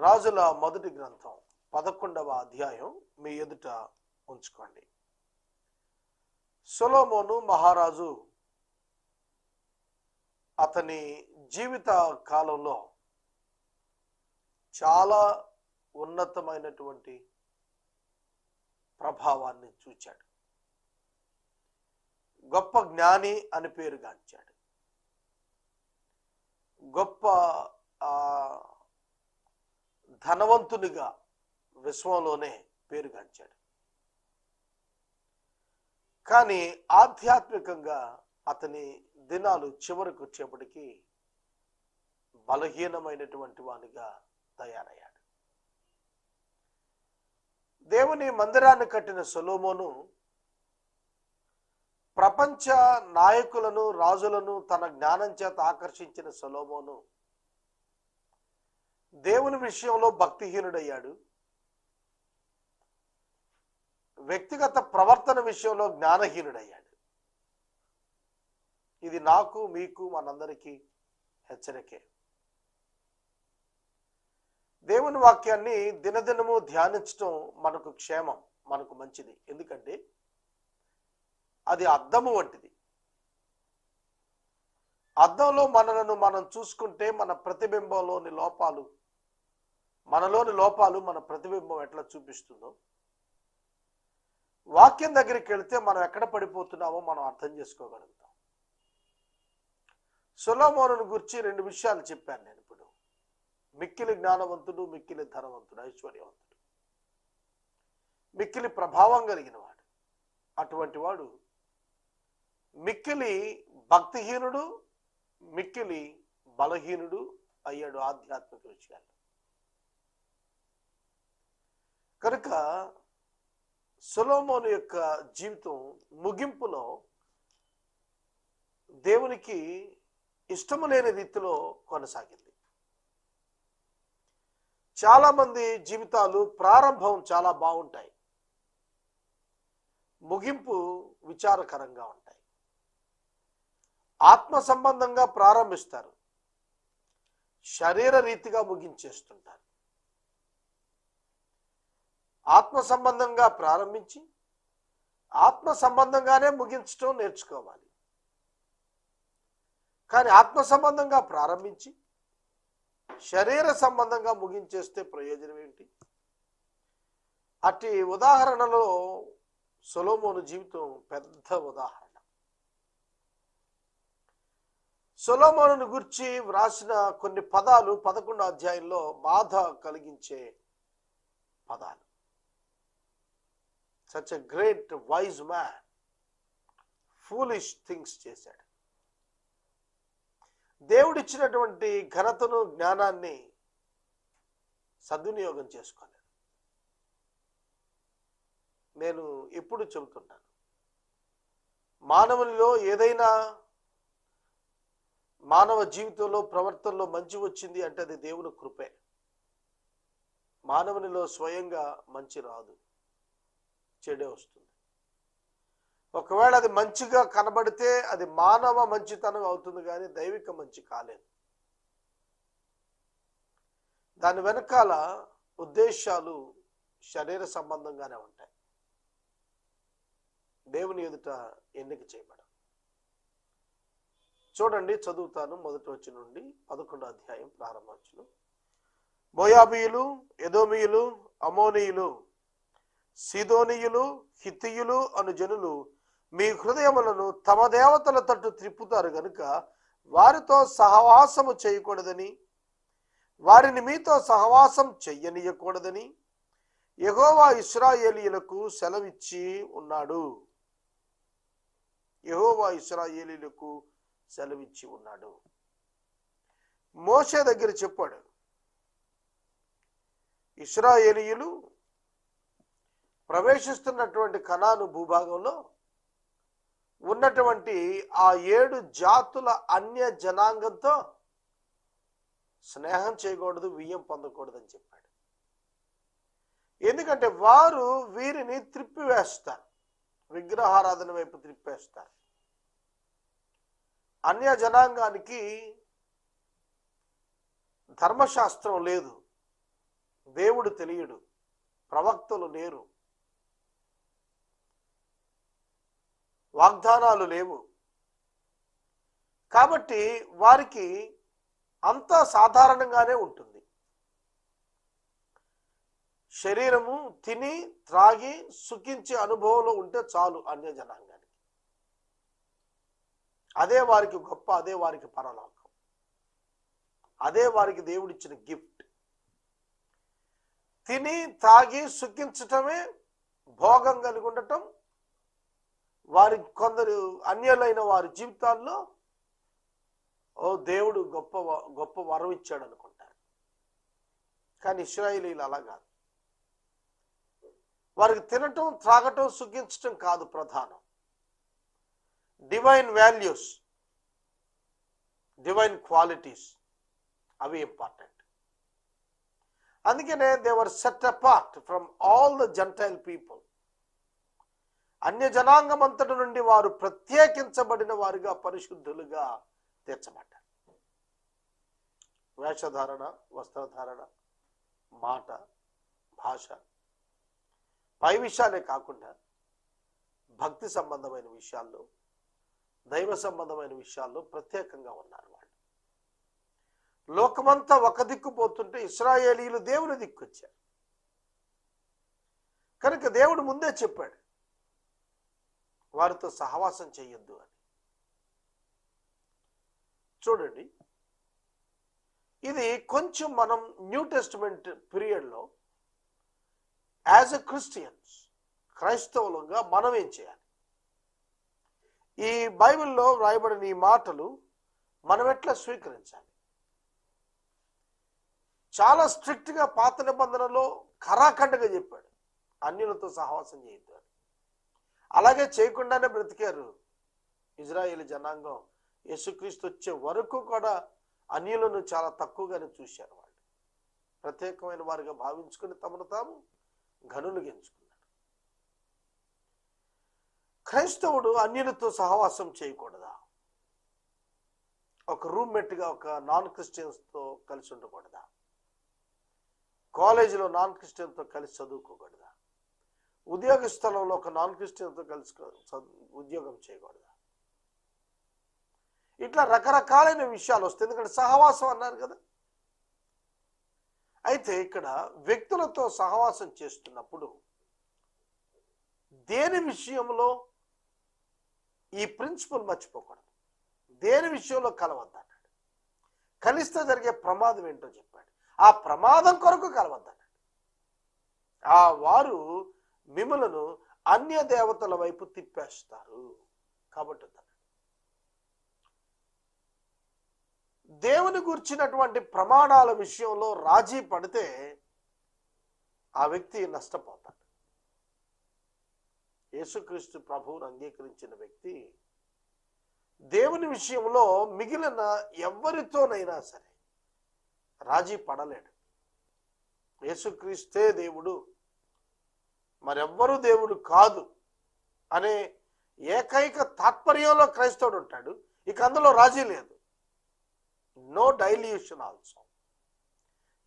రాజుల మొదటి గ్రంథం 11వ అధ్యాయం మీ ఎదుట ఉంచుకోండి. సొలొమోను మహారాజు అతని జీవిత కాలంలో చాలా ఉన్నతమైనటువంటి ప్రభావాన్ని చూచాడు. గొప్ప జ్ఞాని అని పేరుగాంచాడు. గొప్ప ధనవంతునిగా విశ్వంలోనే పేరుగాంచాడు. కానీ ఆధ్యాత్మికంగా అతని దినాలు చివరికి వచ్చేప్పటికీ బలహీనమైనటువంటి వానిగా తయారయ్యాడు. దేవుని మందిరాన్ని కట్టిన సొలొమోను ప్రపంచ నాయకులను రాజులను తన జ్ఞానం చేత ఆకర్షించిన సొలొమోను దేవుని విషయంలో భక్తిహీనుడయ్యాడు. వ్యక్తిగత ప్రవర్తన విషయంలో జ్ఞానహీనుడయ్యాడు. ఇది నాకు మీకు మనందరికీ హెచ్చరికే. దేవుని వాక్యాన్ని దినదినము ధ్యానించడం మనకు క్షేమం, మనకు మంచిది. ఎందుకంటే అది అద్దము వంటిది. అద్దంలో మనలను మనం చూసుకుంటే మన ప్రతిబింబంలోని లోపాలు, మనలోని లోపాలు మన ప్రతిబింబం ఎట్లా చూపిస్తుందో, వాక్యం దగ్గరికి వెళితే మనం ఎక్కడ పడిపోతున్నామో మనం అర్థం చేసుకోగలుగుతాం. సొలొమోనును గురించి 2 విషయాలు చెప్పాను నేను ఇప్పుడు. మిక్కిలి జ్ఞానవంతుడు, మిక్కిలి ధనవంతుడు, ఐశ్వర్యవంతుడు, మిక్కిలి ప్రభావం కలిగిన వాడు. అటువంటి వాడు మిక్కిలి భక్తిహీనుడు, మిక్కిలి బలహీనుడు అయ్యాడు ఆధ్యాత్మిక విషయాల్లో. కనుక సొలొమోను యొక్క జీవితం ముగింపులో దేవునికి ఇష్టము లేని రీతిలో కొనసాగింది. చాలా మంది జీవితాలు ప్రారంభం చాలా బాగుంటాయి, ముగింపు విచారకరంగా ఉంటాయి. ఆత్మ సంబంధంగా ప్రారంభిస్తారు, శరీర రీతిగా ముగించేస్తుంటారు. ఆత్మ సంబంధంగా ప్రారంభించి ఆత్మ సంబంధంగానే ముగించడం నేర్చుకోవాలి. కానీ ఆత్మ సంబంధంగా ప్రారంభించి శరీర సంబంధంగా ముగించేస్తే ప్రయోజనం ఏంటి? అట్టి ఉదాహరణలో సొలొమోను జీవితం పెద్ద ఉదాహరణ. సొలొమోనును గురించి వ్రాసిన కొన్ని పదాలు 11వ అధ్యాయంలో బాధ కలిగించే పదాలు. Such a great wise man foolish things చేశాడు. దేవుడిచ్చినటువంటి ఘనతను, జ్ఞానాన్ని సద్వినియోగం చేసుకోలేదు. నేను ఎప్పుడు చెబుతుంటాను, మానవునిలో ఏదైనా మానవ జీవితంలో ప్రవర్తనలో మంచి వచ్చింది అంటే అది దేవుని కృపే. మానవునిలో స్వయంగా మంచి రాదు, చెడే వస్తుంది. ఒకవేళ అది మంచిగా కనబడితే అది మానవ మంచితనం అవుతుంది, కానీ దైవిక మంచి కాలేదు. దాని వెనకాల ఉద్దేశాలు శరీర సంబంధంగానే ఉంటాయి. దేవుని ఎదుట ఎన్నిక చేయబడ. చూడండి, చదువుతాను. మొదటి వచనం నుండి 11వ అధ్యాయం ప్రారంభవచనం. మోయాబీయులు, ఎదోమీయులు, అమోనీయులు, సీదోనీయులు, హిత్తీయులు అను జనులు మీ హృదయములను తమ దేవతల తట్టు త్రిప్పుతారు గనుక వారితో సహవాసము చేయకూడదని, వారిని మీతో సహవాసం చెయ్యనీయకూడదని యెహోవా ఇశ్రాయేలీయులకు సెలవిచ్చి ఉన్నాడు. యెహోవా ఇశ్రాయేలీయులకు సెలవిచ్చి ఉన్నాడు. మోషే దగ్గర చెప్పాడు, ఇశ్రాయేలీయులు ప్రవేశిస్తున్నటువంటి కనాను భూభాగంలో ఉన్నటువంటి ఆ 7 జాతుల అన్య జనాంగంతో స్నేహం చేయకూడదు, వియ్యం పొందకూడదు అని చెప్పాడు. ఎందుకంటే వారు వీరిని త్రిప్పివేస్తారు, విగ్రహారాధన వైపు త్రిప్పేస్తారు. అన్య జనాంగానికి ధర్మశాస్త్రం లేదు, దేవుడు తెలియడు, ప్రవక్తలు లేరు, వాగ్దానాలు లేవు. కాబట్టి వారికి అంతా సాధారణంగానే ఉంటుంది. శరీరము తిని త్రాగి సుఖించే అనుభవంలో ఉంటే చాలు అన్య జనాంగానికి. అదే వారికి గొప్ప, అదే వారికి పరలోకం, అదే వారికి దేవుడిచ్చిన గిఫ్ట్. తిని తాగి సుఖించటమే భోగం కలిగి ఉండటం వారి కొందరు అన్యులైన వారి జీవితాల్లో దేవుడు గొప్ప వరం ఇచ్చాడు అనుకుంటారు. కానీ ఇశ్రాయేలీలు అలా కాదు. వారికి తినటం, త్రాగటం, సుఖించటం కాదు ప్రధానం. డివైన్ వాల్యూస్, డివైన్ క్వాలిటీస్, అవి ఇంపార్టెంట్. అందుకనే they were set apart from all the gentile people. అన్య జనాంగమంతటి నుండి వారు ప్రత్యేకించబడిన వారుగా, పరిశుద్ధులుగా తీర్చబడ్డారు. వేషధారణ, వస్త్రధారణ, మాట, భాష, పై విషయాలే కాకుండా భక్తి సంబంధమైన విషయాల్లో, దైవ సంబంధమైన విషయాల్లో ప్రత్యేకంగా ఉన్నారు వాళ్ళు. లోకమంతా ఒక దిక్కు పోతుంటే ఇశ్రాయేలీలు దేవుని దిక్కొచ్చారు. కనుక దేవుడు ముందే చెప్పాడు వారితో సహవాసం చేయొద్దు అని. చూడండి, ఇది కొంచెం మనం న్యూ టెస్టిమెంట్ పీరియడ్లో యాజ్ ఎ క్రిస్టియన్స్, క్రైస్తవులుగా మనం ఏం చేయాలి? ఈ బైబిల్లో వ్రాయబడిన ఈ మాటలు మనం ఎట్లా స్వీకరించాలి? చాలా స్ట్రిక్ట్గా పాత నిబంధనలో ఖరాఖండగా చెప్పాడు అన్యులతో సహవాసం చేయొద్దు అని. అలాగే చేయకుండానే బ్రతికారు ఇజ్రాయేల్ జనాంగం. యేసుక్రీస్తు వచ్చే వరకు కూడా అన్యులను చాలా తక్కువగానే చూశారు. వాళ్ళు ప్రత్యేకమైన వారిగా భావించుకుని తమను తాము ఘనులుగా ఎంచుకున్నారు. క్రైస్తవుడు అన్యులతో సహవాసం చేయకూడదా? ఒక రూమ్మేట్గా ఒక నాన్ క్రిస్టియన్స్తో కలిసి ఉండకూడదా? కాలేజీలో నాన్ క్రిస్టియన్తో కలిసి చదువుకోకూడదా? ఉద్యోగ స్థలంలో ఒక నాన్ క్రిస్టియన్తో కలిసి ఉద్యోగం చేయకూడదా? ఇట్లా రకరకాలైన విషయాలు వస్తాయి. ఎందుకంటే సహవాసం అన్నారు కదా. అయితే ఇక్కడ వ్యక్తులతో సహవాసం చేస్తున్నప్పుడు దేని విషయంలో ఈ ప్రిన్సిపల్ మర్చిపోకూడదు. దేని విషయంలో కలవద్దన్నాడు. కలిస్తే జరిగే ప్రమాదం ఏంటో చెప్పాడు. ఆ ప్రమాదం కొరకు కలవద్దన్నాడు. వారు మిమ్మలను అన్య దేవతల వైపు తిప్పేస్తారు కాబట్టి. దేవుని గురించినటువంటి ప్రమాణాల విషయంలో రాజీ పడితే ఆ వ్యక్తి నష్టపోతాడు. యేసుక్రీస్తు ప్రభువును అంగీకరించిన వ్యక్తి దేవుని విషయంలో మిగిలిన ఎవరితోనైనా సరే రాజీ పడలేడు. యేసుక్రీస్తే దేవుడు, మరెవ్వరూ దేవుడు కాదు అనే ఏకైక తాత్పర్యంలో క్రైస్తవుడు ఉంటాడు. ఇక అందులో రాజీ లేదు. No dilution also.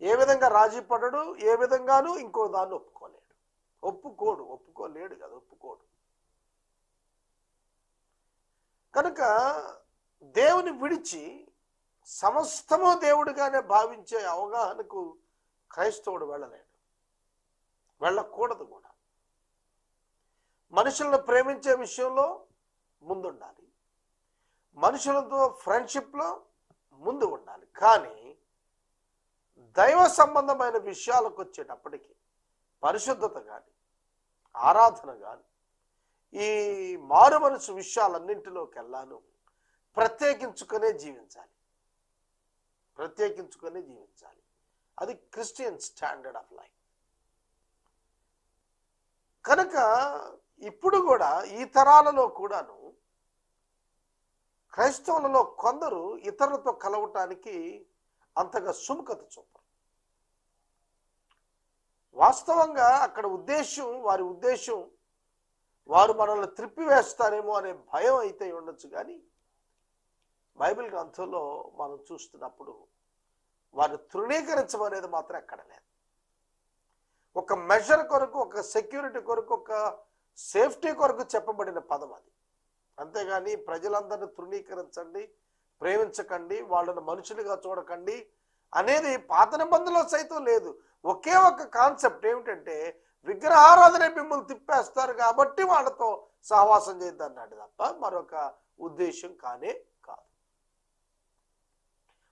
ఏ విధంగా రాజీ పడడు, ఏ విధంగానూ ఇంకో దాన్ని ఒప్పుకోలేడు. ఒప్పుకోలేడు కదా, ఒప్పుకోడు. కనుక దేవుని విడిచి సమస్తము దేవుడిగానే భావించే అవగాహనకు క్రైస్తవుడు వెళ్ళలేడు, వెళ్ళకూడదు కూడా. మనుషులను ప్రేమించే విషయంలో ముందుండాలి, మనుషులతో ఫ్రెండ్షిప్లో ముందు ఉండాలి. కానీ దైవ సంబంధమైన విషయాలకు వచ్చేటప్పటికి పరిశుద్ధత కానీ, ఆరాధన కానీ, ఈ మారు మనసు విషయాలన్నింటిలోకి వెళ్ళాను ప్రత్యేకించుకునే జీవించాలి. అది క్రిస్టియన్ స్టాండర్డ్ ఆఫ్ లైఫ్. కనుక ఇప్పుడు కూడా ఈ తరాలలో కూడాను క్రైస్తవులలో కొందరు ఇతరులతో కలవటానికి అంతగా సుముఖత చూపరు. వాస్తవంగా అక్కడ వారి ఉద్దేశం వారు మనల్ని త్రిప్పివేస్తారేమో అనే భయం అయితే ఉండొచ్చు. కానీ బైబిల్ గ్రంథంలో మనం చూస్తున్నప్పుడు వారిని తృణీకరించమనేది మాత్రం ఎక్కడ లేదు. ఒక మెజర్ కొరకు, ఒక సెక్యూరిటీ కొరకు, ఒక సేఫ్టీ కొరకు చెప్పబడిన పదం అది. అంతేగాని ప్రజలందరినీ తృణీకరించండి, ప్రేమించకండి, వాళ్ళను మనుషులుగా చూడకండి అనేది పాత నిబంధనలో సైతం లేదు. ఒకే ఒక కాన్సెప్ట్ ఏమిటంటే విగ్రహారాధన మిమ్మల్ని తిప్పేస్తారు కాబట్టి వాళ్ళతో సహవాసం చేయొద్దు అన్నాడు తప్ప మరొక ఉద్దేశం కానే కాదు.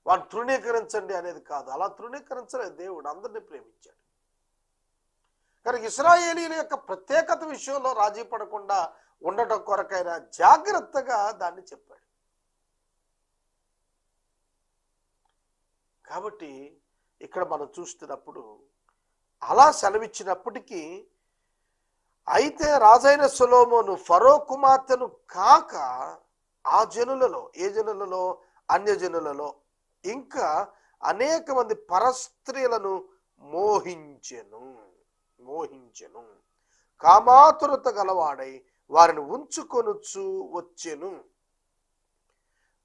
వాళ్ళు తృణీకరించండి అనేది కాదు. అలా తృణీకరించలేదు. దేవుడు అందరినీ ప్రేమించాడు. కనుక ఇశ్రాయేలీల యొక్క ప్రత్యేకత విషయంలో రాజీ పడకుండా ఉండటం కొరకైనా జాగ్రత్తగా దాన్ని చెప్పాడు. కాబట్టి ఇక్కడ మనం చూస్తున్నప్పుడు అలా సెలవిచ్చినప్పటికీ, అయితే రాజైన సొలొమోను ఫరో కుమార్తెను కాక ఆ జనులలో, ఏ జనులలో? అన్యజనులలో ఇంకా అనేక మంది పరస్త్రీలను మోహించెను. కామాతురత గలవాడై వారిని ఉంచుకొనుచు వచ్చెను.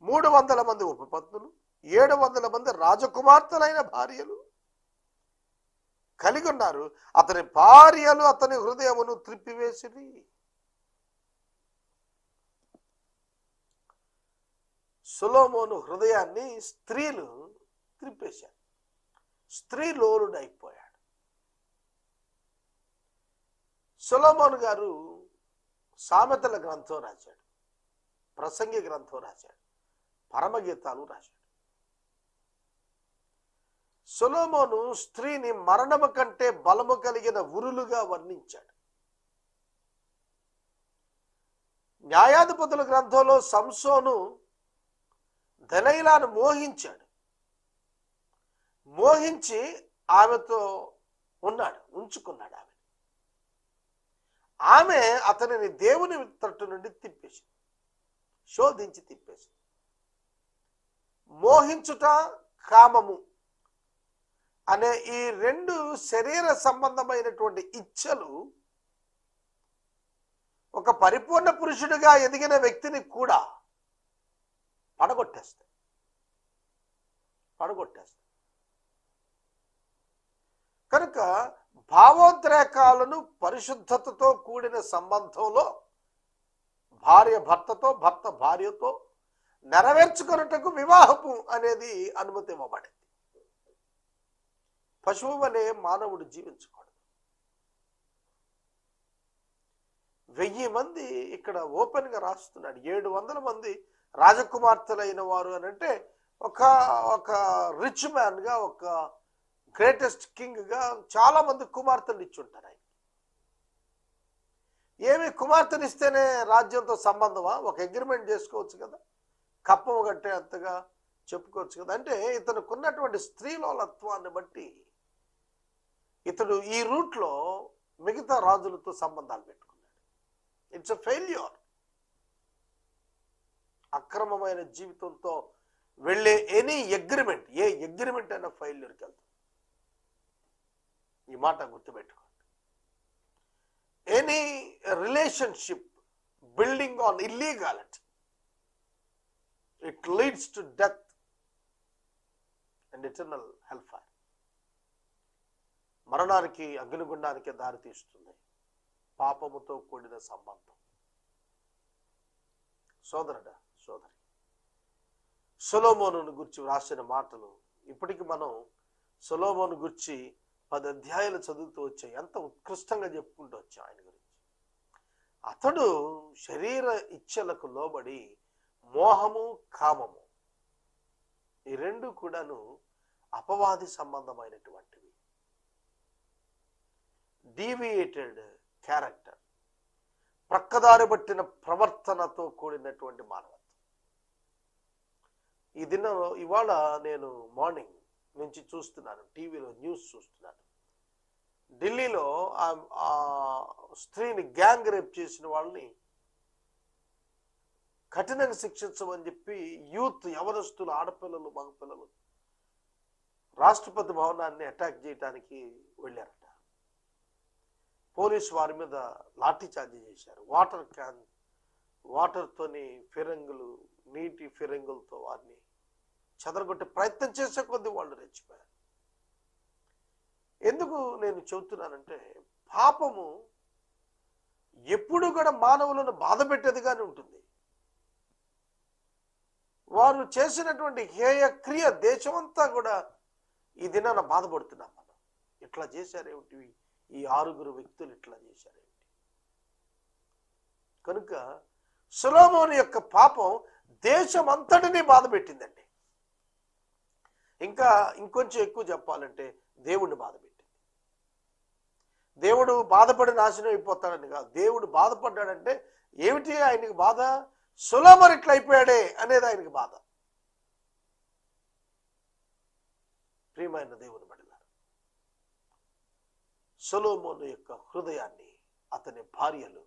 300 మంది ఉపపత్నులు, 700 మంది రాజకుమార్తెలైన భార్యలు కలిగి ఉన్నారు. అతని భార్యలు అతని హృదయమును త్రిప్పివేసిరి. సొలొమోను హృదయాన్ని స్త్రీలు త్రిప్పేశారు. స్త్రీ లోలుడైపోయాడు. సొలొమోను గారు సామెతల గ్రంథం రాశాడు, ప్రసంగి గ్రంథం రాశాడు, పరమగీతాలు రాశాడు. సొలొమోను స్త్రీని మరణము కంటే బలము కలిగిన ఉరులుగా వర్ణించాడు. న్యాయాధిపతుల గ్రంథంలో సంసోను దెలైలాను మోహించాడు. మోహించి ఆమెతో ఉన్నాడు, ఉంచుకున్నాడు. ఆమె అతనిని దేవుని తట్టు నుండి తిప్పేసింది, శోధించి తిప్పేసింది. మోహించుట, కామము అనే ఈ రెండు శరీర సంబంధమైనటువంటి ఇచ్చలు ఒక పరిపూర్ణ పురుషుడిగా ఎదిగిన వ్యక్తిని కూడా పడగొట్టేస్తాయి. కనుక భావోద్రేకాలను పరిశుద్ధతతో కూడిన సంబంధంలో భార్య భర్తతో, భర్త భార్యతో నెరవేర్చుకున్నట్టుకు వివాహము అనేది అనుమతి ఇవ్వబడింది. పశువు వలె మానవుడు జీవించకూడదు. 1000 మంది ఇక్కడ ఓపెన్ గా రాస్తున్నాడు. 700 మంది రాజకుమార్తెలైన వారు అని అంటే ఒక రిచ్ మ్యాన్ గా, ఒక గ్రేటెస్ట్ కింగ్ గా చాలా మంది కుమార్తెలు ఇచ్చుంటారు. ఆయన ఏమి కుమార్తెనిస్తేనే రాజ్యంతో సంబంధమా? ఒక అగ్రిమెంట్ చేసుకోవచ్చు కదా, కప్పము కట్టే అంతగా చెప్పుకోవచ్చు కదా. అంటే ఇతనికి ఉన్నటువంటి స్త్రీలోలత్వాన్ని బట్టి ఇతడు ఈ రూట్లో మిగతా రాజులతో సంబంధాలు పెట్టుకున్నాడు. It's a failure. అక్రమమైన జీవితంతో వెళ్ళే ఎనీ అగ్రిమెంట్, ఏ అగ్రిమెంట్ అయినా ఫెయిల్యూర్కి వెళ్తుంది. ఈ మాట గుర్తుపెట్టుకోండి. Any relationship building on illegality, it leads to death and eternal hellfire. మరణానికి, అగ్నిగుండానికి దారితీస్తుంది పాపముతో కూడిన సంబంధం. సోదరుడా, సోదరి, సొలొమోనును గురించి రాసిన మాటలు ఇప్పటికి మనం సొలొమోను గురించి 10 అధ్యాయాలు చదువుతూ వచ్చాం. ఎంత ఉత్కృష్టంగా చెప్పుకుంటూ వచ్చాం ఆయన గురించి. అతడు శరీర ఇచ్చలకు లోబడి మోహము, కామము ఈ రెండు కూడాను అపవాది సంబంధమైనటువంటివి. డీవియేటెడ్ క్యారెక్టర్, ప్రక్కదారి పట్టిన ప్రవర్తనతో కూడినటువంటి మానవత్వం. ఈ దినం ఇవాళ నేను మార్నింగ్ నుంచి చూస్తున్నాను, టీవీలో న్యూస్ చూస్తున్నాను. ఢిల్లీలో ఆ స్త్రీని గ్యాంగ్ రేప్ చేసిన వాళ్ళని కఠినంగా శిక్షించమని చెప్పి యూత్, యవనస్తులు, ఆడపిల్లలు, మగపిల్లలు రాష్ట్రపతి భవనాన్ని అటాక్ చేయడానికి వెళ్ళారట. పోలీసు వారి మీద లాఠీ చార్జీ చేశారు. వాటర్తోని ఫిరంగులు, నీటి ఫిరంగులతో వారిని చెదరగొట్టే ప్రయత్నం చేసే కొద్దీ వాళ్ళు రెచ్చిపోయారు. ఎందుకు ఎందుకు నేను చెబుతున్నానంటే, పాపము ఎప్పుడు కూడా మానవులను బాధ పెట్టేదిగానే ఉంటుంది. వారు చేసినటువంటి హేయ క్రియ దేశమంతా కూడా ఈ దినాన బాధపడుతున్నాం మనం. ఇట్లా చేశారేమిటి, ఈ 6 వ్యక్తులు ఇట్లా చేశారేమిటి. కనుక సొలొమోను యొక్క పాపం దేశమంతటినీ బాధ పెట్టిందండి. ఇంకా ఇంకొంచెం ఎక్కువ చెప్పాలంటే దేవుడిని బాధ పెట్టింది. దేవుడు బాధపడి నాశనం అయిపోతాడని కాదు, దేవుడు బాధపడ్డాడంటే ఏమిటి ఆయనకి బాధ? సొలొమోను ఇట్లా అయిపోయాడే అనేది ఆయనకి బాధ. ప్రియమైన దేవుని బిడ్డలారా, సొలొమోను యొక్క హృదయాన్ని అతని భార్యలు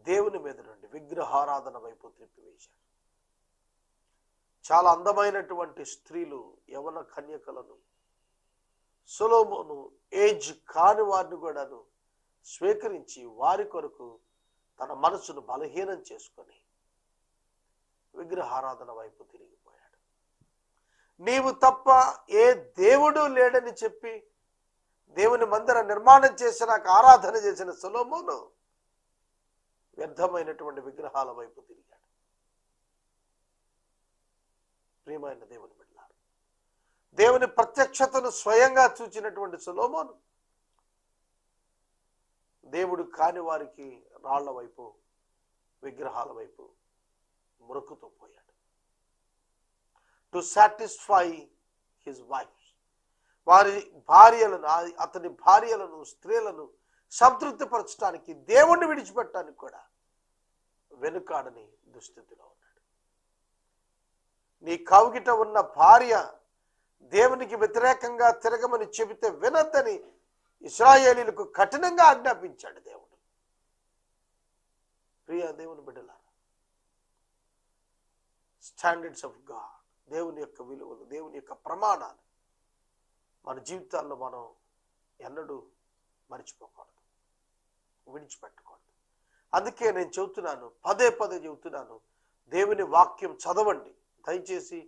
దేవుని మీద నుండి విగ్రహారాధన వైపు త్రిప్పివేశారు. చాలా అందమైనటువంటి స్త్రీలు, యవన కన్యకలను సొలొమోను ఏజ్ కాని వారిని కూడాను స్వీకరించి వారి కొరకు తన మనసును బలహీనం చేసుకొని విగ్రహారాధన వైపు తిరిగిపోయాడు. నీవు తప్ప ఏ దేవుడు లేడని చెప్పి దేవుని మందిర నిర్మాణం చేసి నాకు ఆరాధన చేసిన సొలొమోను వ్యర్థమైనటువంటి విగ్రహాల వైపు తిరిగాడు. ప్రియమైన దేవుని బిడ్డలారా, దేవుని ప్రత్యక్షతను స్వయంగా చూచినటువంటి సొలొమోను దేవుడు కాని వారికి రాళ్ల వైపు, విగ్రహాల వైపు మొరుకుతూ పోయాడు. టు సాటిస్ఫై హిజ్ వైఫ్, వారి భార్యలను, అతని భార్యలను, స్త్రీలను సంతృప్తిపరచడానికి, దేవుణ్ణి విడిచిపెట్టడానికి కూడా వెనుకాడని దుస్థితిలో ఉన్నాడు. నీ కౌగిట ఉన్న భార్య దేవునికి వ్యతిరేకంగా తిరగమని చెబితే వినద్దని ఇశ్రాయేలీలకు కఠినంగా ఆజ్ఞాపించాడు దేవుడు. ప్రియ దేవుని బిడ్డలారా, స్టాండర్డ్స్ ఆఫ్ గాడ్, దేవుని యొక్క విలువలు, దేవుని యొక్క ప్రమాణాలు మన జీవితాల్లో మనం ఎన్నడూ మర్చిపోకూడదు, విడిచిపెట్టకూడదు. అందుకే నేను చెబుతున్నాను, పదే చెబుతున్నాను, దేవుని వాక్యం చదవండి. దయచేసి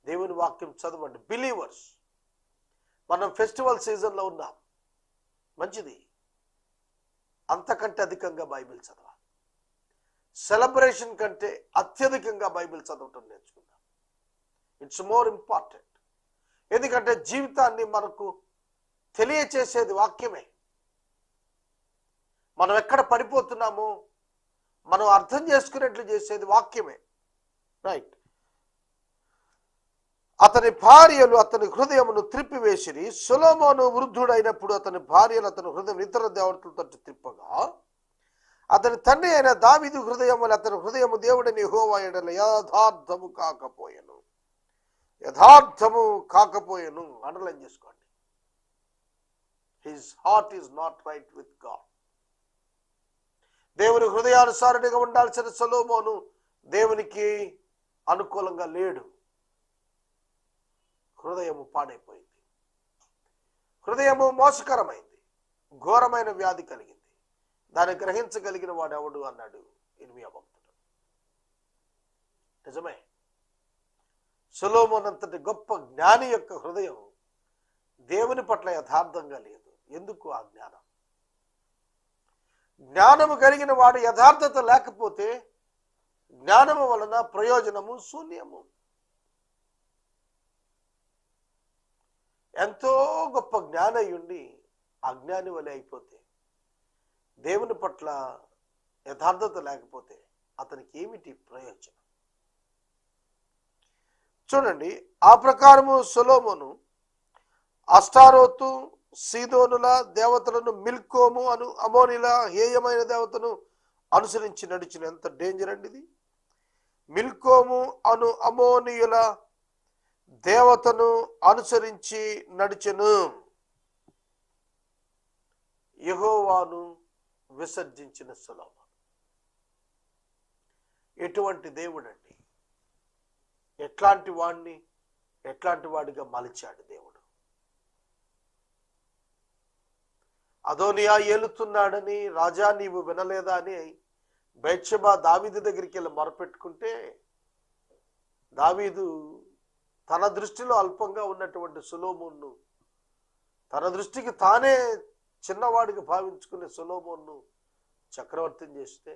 దేవుని వాక్యం చదవండి. బిలీవర్స్, మనం ఫెస్టివల్ సీజన్లో ఉన్నాం, మంచిది. అంతకంటే అధికంగా బైబిల్ చదవాలి. సెలబ్రేషన్ కంటే అత్యధికంగా బైబిల్ చదవటం నేర్చుకుందాం. It's more important. ఎందుకంటే జీవితాన్ని మనకు తెలియచేసేది వాక్యమే. మనం ఎక్కడ పడిపోతున్నామో మనం అర్థం చేసుకునేట్లు చేసేది వాక్యమే. రైట్. అతని భార్యలు అతని హృదయమును త్రిప్పివేసిరి. సొలొమోను వృద్ధుడైనప్పుడు అతని భార్యలు అతని హృదయం ఇతర దేవతలతో త్రిప్పగా, అతని తండ్రి అయిన దావీదు హృదయం వల్ల అతని హృదయము దేవుడని యెహోవా యెడల యథార్థము కాకపోయెను. యథార్థము కాకపోయెను. అండర్లైన్ చేసుకోండి. His heart is not right with God. దేవుని హృదయానుసారుడిగా ఉండాల్సిన సొలొమోను దేవునికి అనుకూలంగా లేడు. హృదయము పాడైపోయింది. హృదయము మోసకరమైంది. ఘోరమైన వ్యాధి కలిగింది. దాన్ని గ్రహించగలిగిన వాడు ఎవడు అన్నాడు ఇర్మియా భక్తుడు. నిజమే. సొలొమోను అంతటి గొప్ప జ్ఞాని యొక్క హృదయం దేవుని పట్ల యథార్థంగా లేదు. ఎందుకు ఆ జ్ఞానం? జ్ఞానము కలిగిన వాడు యథార్థత లేకపోతే జ్ఞానము వలన ప్రయోజనము శూన్యము. ఎంతో గొప్ప జ్ఞాని ఉండి అజ్ఞాని వలె అయిపోతే, దేవుని పట్ల యథార్థత లేకపోతే అతనికి ఏమిటి ప్రయోజనం? చూడండి, ఆ ప్రకారము సొలొమోను అష్టారోతు, సీదోనుల దేవతలను, మిల్కోము అను అమోనిల హేయమైన దేవతను అనుసరించి నడిచిన. ఎంత డేంజర్ అండి ఇది! మిల్కోము అను అమోనియుల దేవతను అనుసరించి నడిచెను. యెహోవాను విసర్జించిన సొలొమోను. ఎటువంటి దేవుడండి! ఎట్లాంటి వాడిగా మలిచాడు దేవుడు. అదోనియా ఏలుతున్నాడని, రాజా నీవు వినలేదా అని బెత్షెబా దావీదు దగ్గరికి వెళ్ళి మొరపెట్టుకుంటే, దావీదు తన దృష్టిలో అల్పంగా ఉన్నటువంటి సొలొమోనును తన దృష్టికి తానే చిన్నవాడికి భావించుకునే సొలొమోనును చక్రవర్తిని చేస్తే,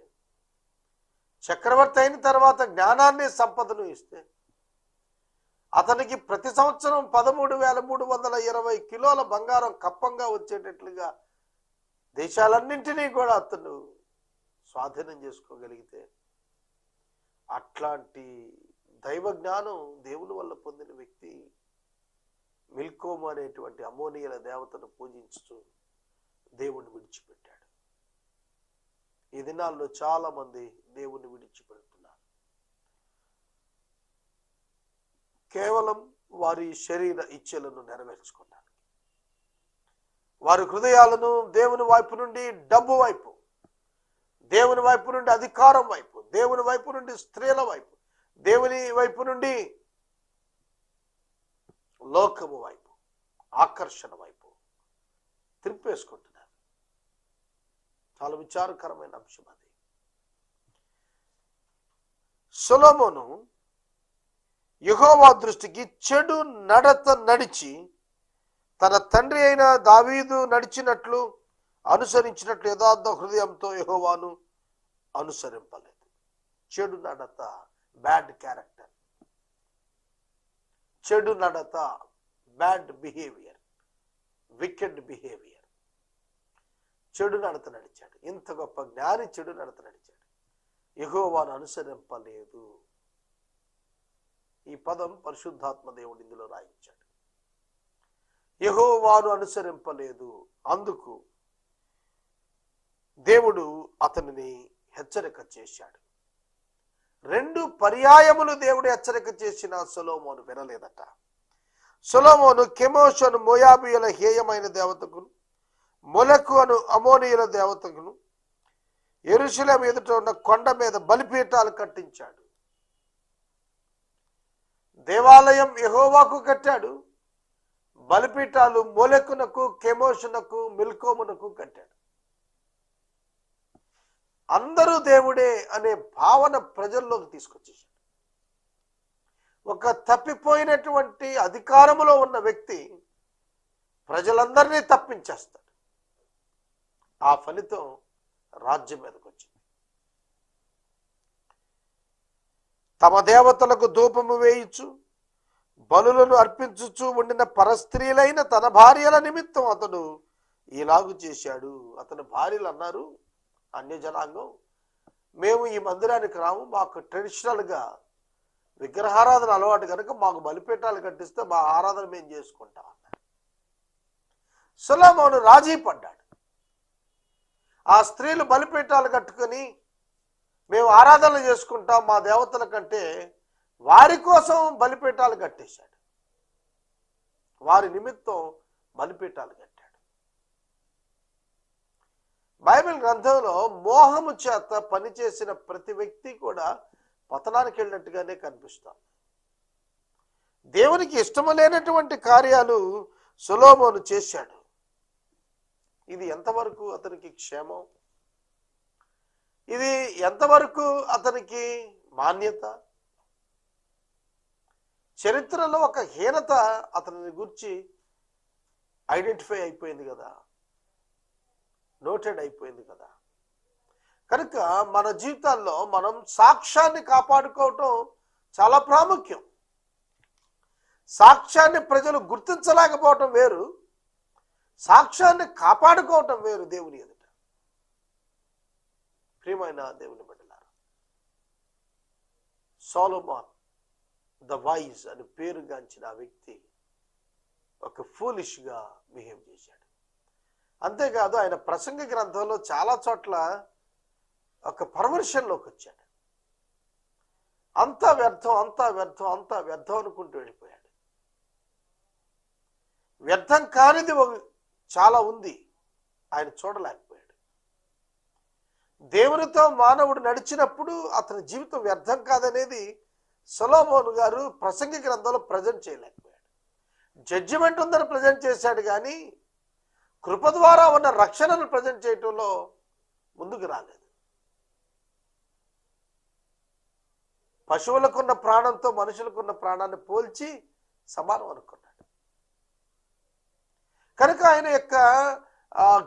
చక్రవర్తి అయిన తర్వాత జ్ఞానాన్ని సంపదను ఇస్తే, అతనికి ప్రతి సంవత్సరం 13,320 కిలోల బంగారం కప్పంగా వచ్చేటట్లుగా దేశాలన్నింటినీ కూడా అతను స్వాధీనం చేసుకోగలిగితే, అట్లాంటి దైవ జ్ఞానం దేవుని వల్ల పొందిన వ్యక్తి మిల్కోము అనేటువంటి అమోనియల దేవతను పూజించుతూ దేవుణ్ణి విడిచిపెట్టాడు. ఈ దినాల్లో చాలా మంది దేవుణ్ణి విడిచిపెడుతున్నారు. కేవలం వారి శరీర ఇచ్ఛలను నెరవేర్చుకోవడానికి, వారి హృదయాలను దేవుని వైపు నుండి డబ్బు వైపు, దేవుని వైపు నుండి అధికారం వైపు, దేవుని వైపు నుండి స్త్రీల వైపు, దేవుని వైపు నుండి లోకము వైపు, ఆకర్షణ వైపు త్రిప్పేసుకుంటున్నారు. చాలా విచారకరమైన అంశం అది. సొలొమోను యెహోవా దృష్టికి చెడు నడత నడిచి తన తండ్రి అయిన దావీదు నడిచినట్లు అనుసరించినట్లు యథార్థ హృదయంతో యెహోవాను అనుసరింపలేదు. చెడు నడత, బ్యాడ్ క్యారెక్టర్, చెడు నడత, బ్యాడ్ బిహేవియర్, వికెడ్ బిహేవియర్. చెడు నడత నడిచాడు. ఇంత గొప్ప జ్ఞాని చెడు నడత నడిచాడు. యెహోవాను అనుసరింపలేదు. ఈ పదం పరిశుద్ధాత్మ దేవుడు ఇందులో రాయించాడు. యెహోవాను అనుసరింపలేదు. అందుకు దేవుడు అతనిని హెచ్చరిక చేశాడు. 2 పర్యాయములు దేవుడు హెచ్చరిక చేసిన సొలొమోను వినలేదట. సొలొమోను కెమోషు అను మోయాబీయుల హేయమైన దేవతకును, మొలెకు అను అమోనీయుల దేవతకును యెరూషలేము ఎదుట ఉన్న కొండ మీద బలిపీఠాలు కట్టించాడు. దేవాలయం యెహోవాకు కట్టాడు. బలిపీఠాలు మొలెకునకు, కెమోషునకు, మిల్కోమునకు కట్టాడు. అందరూ దేవుడే అనే భావన ప్రజల్లోకి తీసుకొచ్చేసాడు. ఒక తప్పిపోయినటువంటి అధికారములో ఉన్న వ్యక్తి ప్రజలందరినీ తప్పించేస్తాడు. ఆ ఫలితం రాజ్యం మీదకి వచ్చింది. తమ దేవతలకు ధూపము వేయించు, బలులను అర్పించుచు ఉండిన పరస్త్రీలైన తన భార్యల నిమిత్తం అతడు ఇలాగు చేశాడు. అతని భార్యలు అన్నారు, అన్య జనాంగం, మేము ఈ మందిరానికి రాము, మాకు ట్రెడిషనల్గా విగ్రహారాధన అలవాటు కనుక మాకు బలిపీఠాలు కట్టిస్తే మా ఆరాధన మేము చేసుకుంటాం అన్నారు. సొలొమోను రాజీ పడ్డాడు. ఆ స్త్రీలు బలిపీఠాలు కట్టుకొని మేము ఆరాధన చేసుకుంటాం మా దేవతల కంటే, వారి కోసం బలిపీఠాలు కట్టేశాడు. వారి నిమిత్తం బలిపీఠాలు కట్టాడు. బైబిల్ గ్రంథంలో మోహము చేత పనిచేసిన ప్రతి వ్యక్తి కూడా పతనానికి వెళ్ళినట్టుగానే కనిపిస్తాం. దేవునికి ఇష్టము లేనటువంటి కార్యాలు సొలొమోను చేశాడు. ఇది ఎంతవరకు అతనికి క్షేమం? ఇది ఎంతవరకు అతనికి మాన్యత? చరిత్రలో ఒక హీనత అతని గురించి ఐడెంటిఫై అయిపోయింది కదా, నోటెడ్ అయిపోయింది కదా. కనుక మన జీవితాల్లో మనం సాక్ష్యాన్ని కాపాడుకోవటం చాలా ప్రాముఖ్యం. సాక్ష్యాన్ని ప్రజలు గుర్తించలేకపోవటం వేరు, సాక్ష్యాన్ని కాపాడుకోవటం వేరు దేవుని ఎదుట. ప్రియమైన దేవుని బిడ్డలారా, సొలొమోన్ ద వైజ్ అని పేరుగాంచిన ఆ వ్యక్తి ఒక ఫూలిష్గా బిహేవ్ చేశాడు. అంతేకాదు, ఆయన ప్రసంగ గ్రంథంలో చాలా చోట్ల ఒక పర్వర్షన్లోకి వచ్చాడు. అంతా వ్యర్థం, అంతా వ్యర్థం, అంతా వ్యర్థం అనుకుంటూ వెళ్ళిపోయాడు. వ్యర్థం కానిది చాలా ఉంది, ఆయన చూడలేకపోయాడు. దేవునితో మానవుడు నడిచినప్పుడు అతని జీవితం వ్యర్థం కాదనేది సొలొమోను గారు ప్రసంగి గ్రంథంలో ప్రజెంట్ చేయలేకపోయాడు. జడ్జిమెంట్ ఉందని ప్రజెంట్ చేశాడు, కానీ కృప ద్వారా ఉన్న రక్షణను ప్రజెంట్ చేయటంలో ముందుకు రాలేదు. పశువులకున్న ప్రాణంతో మనుషులకున్న ప్రాణాన్ని పోల్చి సమానం అనుకున్నాడు. కనుక ఆయన యొక్క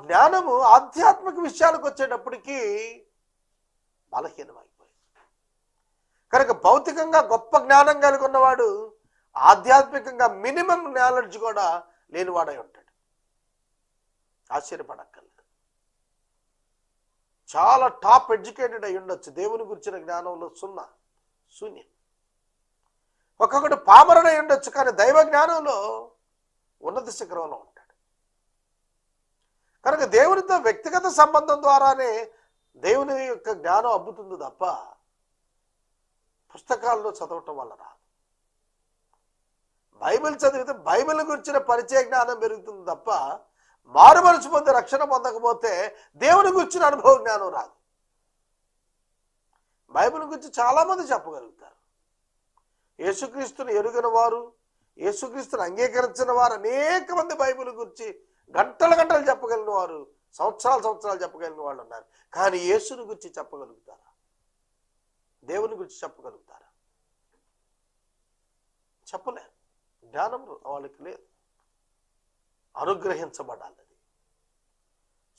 జ్ఞానము ఆధ్యాత్మిక విషయాలకు వచ్చేటప్పటికీ బలహీనమైపోయింది. కనుక భౌతికంగా గొప్ప జ్ఞానం కలిగి ఉన్నవాడు ఆధ్యాత్మికంగా మినిమం నాలెడ్జ్ కూడా లేనివాడై ఉంటాడు. ఆశ్చర్యపడక్కర్లేదు. చాలా టాప్ ఎడ్యుకేటెడ్ అయి ఉండొచ్చు, దేవుని గురించిన జ్ఞానంలో శూన్యం. ఒక్కొక్కటి పామరుడై ఉండొచ్చు, కానీ దైవ జ్ఞానంలో ఉన్నత శిఖరంలో ఉంటాడు. కనుక దేవునితో వ్యక్తిగత సంబంధం ద్వారానే దేవుని యొక్క జ్ఞానం అబ్బుతుంది తప్ప పుస్తకాల్లో చదవటం వల్ల రాదు. బైబిల్ చదివితే బైబిల్ గురించిన పరిచయ జ్ఞానం పెరుగుతుంది తప్ప మారు మనసు పొంది రక్షణ పొందకపోతే దేవుని గురించిన అనుభవ జ్ఞానం రాదు. బైబిల్ గురించి చాలామంది చెప్పగలుగుతారు. యేసుక్రీస్తుని ఎరుగిన వారు, యేసుక్రీస్తుని అంగీకరించిన వారు అనేక మంది బైబిల్ గురించి గంటలు చెప్పగలిగిన వారు, సంవత్సరాలు చెప్పగలిగిన వాళ్ళు ఉన్నారు. కానీ యేసుని గురించి చెప్పగలుగుతారా? దేవుని గురించి చెప్పగలుగుతారా? చెప్పలేరు. జ్ఞానం వాళ్ళకి లేదు. అనుగ్రహించబడాలి.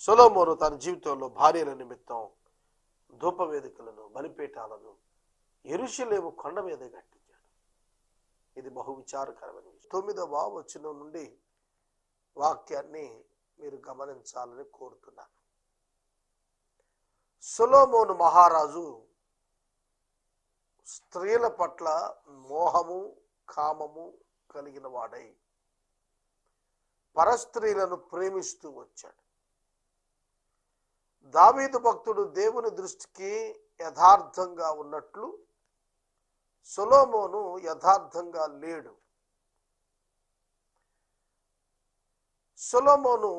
సొలొమోను తన జీవితంలో భార్యల నిమిత్తం ధూపవేదికలను, బలిపీఠాలను యెరూషలేము కొండ మీద కట్టించాడు. ఇది బహు విచారకరమైన విషయం. 9వ వచనం నుండి వాక్యాన్ని మీరు గమనించాలని కోరుతున్నాను. సొలొమోను మహారాజు స్త్రీల పట్ల మోహము, కామము కలిగిన వాడై పరస్త్రీలను ప్రేమిస్తూ వచ్చాడు. దావీదు భక్తుడు దేవుని దృష్టికి యథార్థంగా ఉన్నట్లు సొలొమోను యథార్థంగా లేడు. సొలొమోను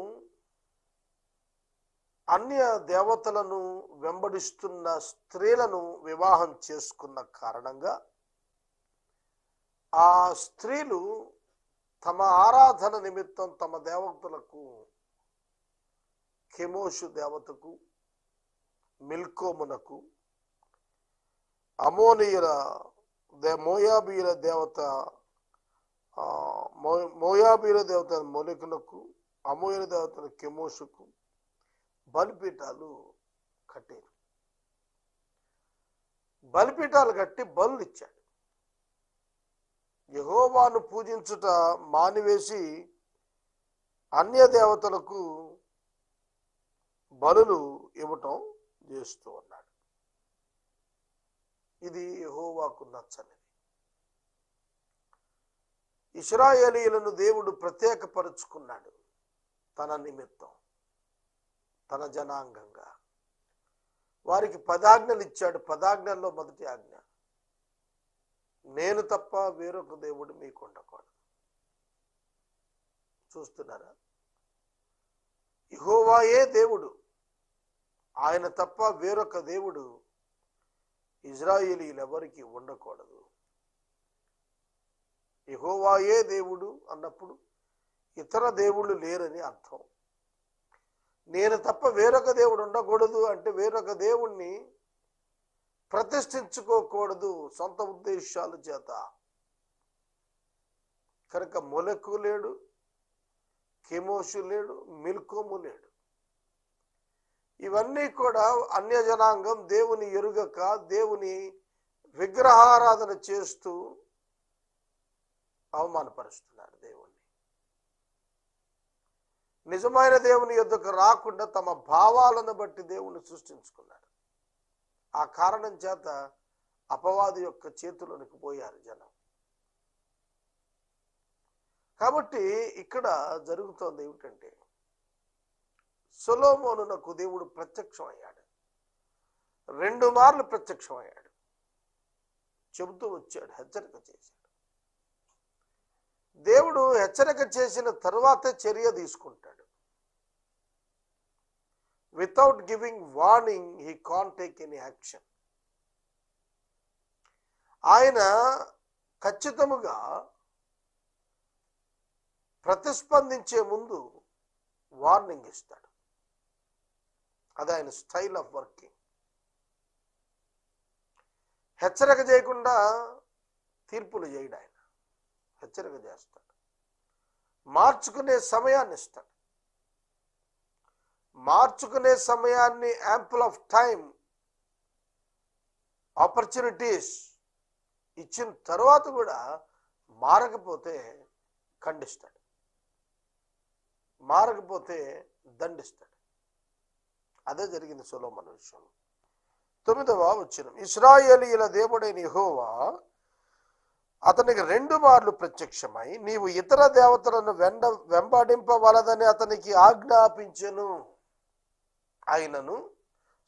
అన్య దేవతలను వెంబడిస్తున్న స్త్రీలను వివాహం చేసుకున్న కారణంగా ఆ స్త్రీలు తమ ఆరాధన నిమిత్తం తమ దేవతలకు, కెమోషు దేవతకు, మిల్కోమునకు, మోయాబీయుల దేవత మొలెకునకు, అమోయుల దేవత కెమోషుకు బలిపీఠాలు కట్టారు. బలిపీఠాలు కట్టి బలులు ఇచ్చాడు. యెహోవాను పూజించుట మానివేసి అన్య దేవతలకు బలులు ఇవ్వటం చేస్తూ ఉన్నాడు. ఇది యెహోవాకు నచ్చనిది. ఇశ్రాయేలీయులను దేవుడు ప్రత్యేకపరుచుకున్నాడు తన నిమిత్తం, తన జనాంగంగా. వారికి 10 ఆజ్ఞలు ఇచ్చాడు. 10 ఆజ్ఞల్లో మొదటి ఆజ్ఞ, నేను తప్ప వేరొక దేవుడు మీకు ఉండకూడదు. చూస్తున్నారా? యెహోవాయే దేవుడు, ఆయన తప్ప వేరొక దేవుడు ఇశ్రాయేలీయులెవరికి ఉండకూడదు. యెహోవాయే దేవుడు అన్నప్పుడు ఇతర దేవుళ్ళు లేరని అర్థం. నేను తప్ప వేరొక దేవుడు ఉండకూడదు అంటే వేరొక దేవుణ్ణి ప్రతిష్ఠించుకోకూడదు సొంత ఉద్దేశాల చేత. కనుక మొలెకు లేడు, కెమోషు లేడు, మిల్కోము లేడు. ఇవన్నీ కూడా అన్యజనాంగం దేవుని ఎరుగక దేవుని విగ్రహారాధన చేస్తూ అవమానపరుస్తున్నారు దేవుణ్ణి. నిజమైన దేవుని యొద్దకు రాకుండా తమ భావాలను బట్టి దేవుణ్ణి సృష్టించుకున్నారు. ఆ కారణం చేత అపవాది యొక్క చేతులకు పోయారు జనం. కాబట్టి ఇక్కడ జరుగుతోంది ఏమిటంటే, సొలొమోనునకు దేవుడు ప్రత్యక్షమయ్యాడు. 2 మార్లు ప్రత్యక్షమయ్యాడు. చెబుతూ వచ్చాడు, హెచ్చరిక చేశాడు. దేవుడు హెచ్చరిక చేసిన తరువాతే చర్య తీసుకుంటాడు. Without giving warning he can't take any action. ఆయన ఖచ్చితముగా ప్రతిస్పందించే ముందు వార్నింగ్ ఇస్తాడు. అది ఆయన స్టైల్ ఆఫ్ వర్కింగ్. హెచ్చరిక చేయకుండా తీర్పులు చేయడు ఆయన, హెచ్చరిక చేస్తాడు. మార్చుకునే సమయాన్ని ఇస్తాడు. మార్చుకునే సమయాన్ని, యాంపుల్ ఆఫ్ టైం, ఆపర్చునిటీస్ ఇచ్చిన తర్వాత కూడా మారకపోతే ఖండిస్తాడు, మారకపోతే దండిస్తాడు. అదే జరిగింది సొలొమోను విషయంలో. 9వ వచనం, ఇశ్రాయేలీయుల దేవుడైన యెహోవా అతనికి 2 మార్లు ప్రత్యక్షమై నీవు ఇతర దేవతలను వెంబడింపవలదని అతనికి ఆజ్ఞాపించెను. ఆయనను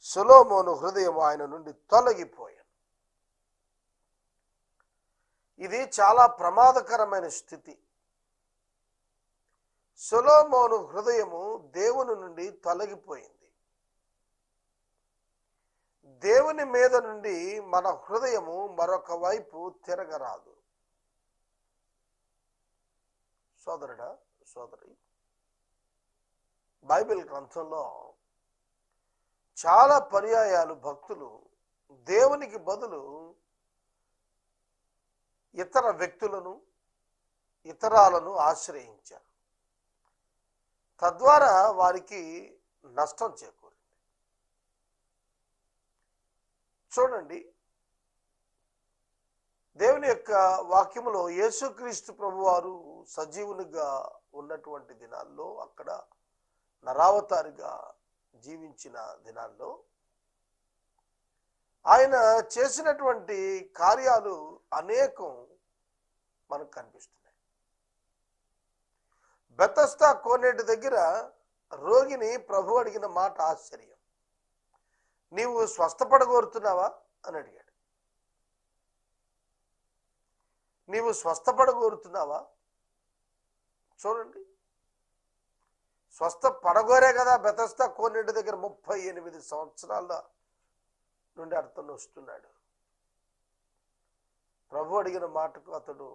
సొలొమోను హృదయం ఆయన నుండి తొలగిపోయాను. ఇది చాలా ప్రమాదకరమైన స్థితి. సొలొమోను హృదయము దేవుని నుండి తొలగిపోయింది. దేవుని మీద నుండి మన హృదయము మరొక వైపు తిరగరాదు. సోదరుడా, సోదరి, బైబిల్ గ్రంథంలో చాలా పర్యాయాలు భక్తులు దేవునికి బదులు ఇతర వ్యక్తులను, ఇతరాలను ఆశ్రయించారు. తద్వారా వారికి నష్టం చేకూరింది. చూడండి, దేవుని యొక్క వాక్యములో యేసుక్రీస్తు ప్రభువారు సజీవునిగా ఉన్నటువంటి దినాల్లో, అక్కడ నరావతారిగా జీవించిన దినాల్లో ఆయన చేసినటువంటి కార్యాలు అనేకం మనకు కనిపిస్తున్నాయి. బెతస్దా కోనేటి దగ్గర రోగిని ప్రభు అడిగిన మాట ఆశ్చర్యం. నీవు స్వస్థపడగోరుతున్నావా అని అడిగాడు. నీవు స్వస్థపడగోరుతున్నావా? చూడండి, స్వస్థపడగోరే కదా బెతస్దా కోనేటి దగ్గర 38 సంవత్సరాల నుండి అతను వస్తున్నాడు. ప్రభు అడిగిన మాటకు అతడు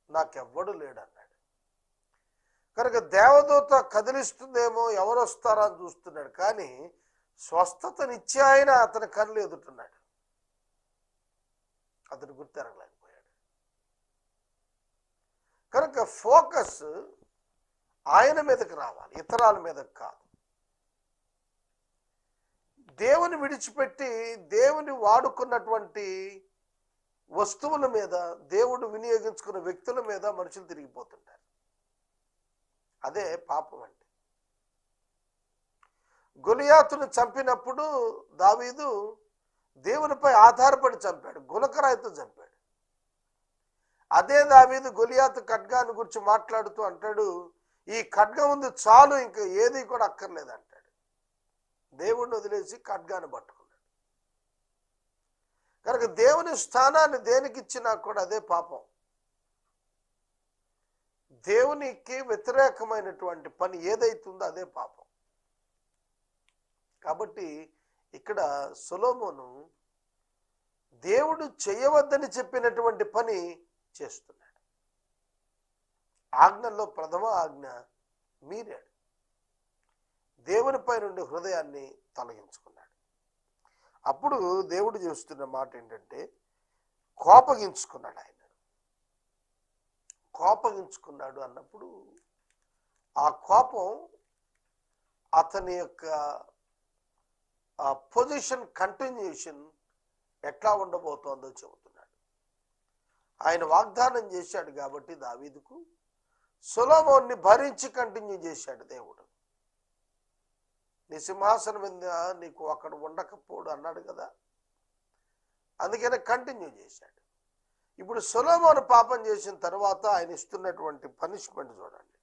నాకెవ్వడు లేడన్నాడు. కనుక దేవదూత కదిలిస్తుందేమో, ఎవరు వస్తారా అని చూస్తున్నాడు. కానీ స్వస్థతనిచ్చే ఆయన అతని కళ్ళు ఎదుటున్నాడు. అతను గుర్తెరగలేకపోయాడు. కనుక ఫోకస్ ఆయన మీదకి రావాలి, ఇతరాల మీదకి కాదు. దేవుని విడిచిపెట్టి దేవుని వాడుకున్నటువంటి వస్తువుల మీద, దేవుడు వినియోగించుకున్న వ్యక్తుల మీద మనుషులు తిరిగిపోతుంటారు. అదే పాపం అంటే. గొలియాతును చంపినప్పుడు దావీదు దేవునిపై ఆధారపడి చంపాడు, గులకరాయితో చంపాడు. అదే దావీదు గొలియాతు ఖడ్గాన్ని గురించి మాట్లాడుతూ అంటాడు, ఈ ఖడ్గం ఉంది చాలు, ఇంకా ఏది కూడా అక్కర్లేదు అంటాడు. దేవుణ్ణి వదిలేసి ఖడ్గాన్ని పట్టుకున్నాడు. కనుక దేవుని స్థానాన్ని దేనికి ఇచ్చినా కూడా అదే పాపం. దేవునికి వ్యతిరేకమైనటువంటి పని ఏదైతుందో అదే పాపం. కాబట్టి ఇక్కడ సొలొమోను దేవుడు చేయవద్దని చెప్పినటువంటి పని చేస్తున్నాడు. ఆజ్ఞల్లో ప్రథమ ఆజ్ఞ మీరాడు. దేవునిపై నుండి హృదయాన్ని తొలగించుకున్నాడు. అప్పుడు దేవుడు చేస్తున్న మాట ఏంటంటే, కోపగించుకున్నాడు. ఆయన కోపగించుకున్నాడు అన్నప్పుడు ఆ కోపం అతని యొక్క పొజిషన్ కంటిన్యూషన్ ఎట్లా ఉండబోతోందో చెబుతున్నాడు. ఆయన వాగ్దానం చేశాడు కాబట్టి దావీదుకు, సొలొమోన్ని భరించి కంటిన్యూ చేశాడు దేవుడు. నీ సింహాసనం మీద నీకు అక్కడ ఉండకపోడు అన్నాడు కదా, అందుకనే కంటిన్యూ చేశాడు. ఇప్పుడు సొలొమోను పాపం చేసిన తర్వాత ఆయన ఇస్తున్నటువంటి పనిష్మెంట్ చూడండి.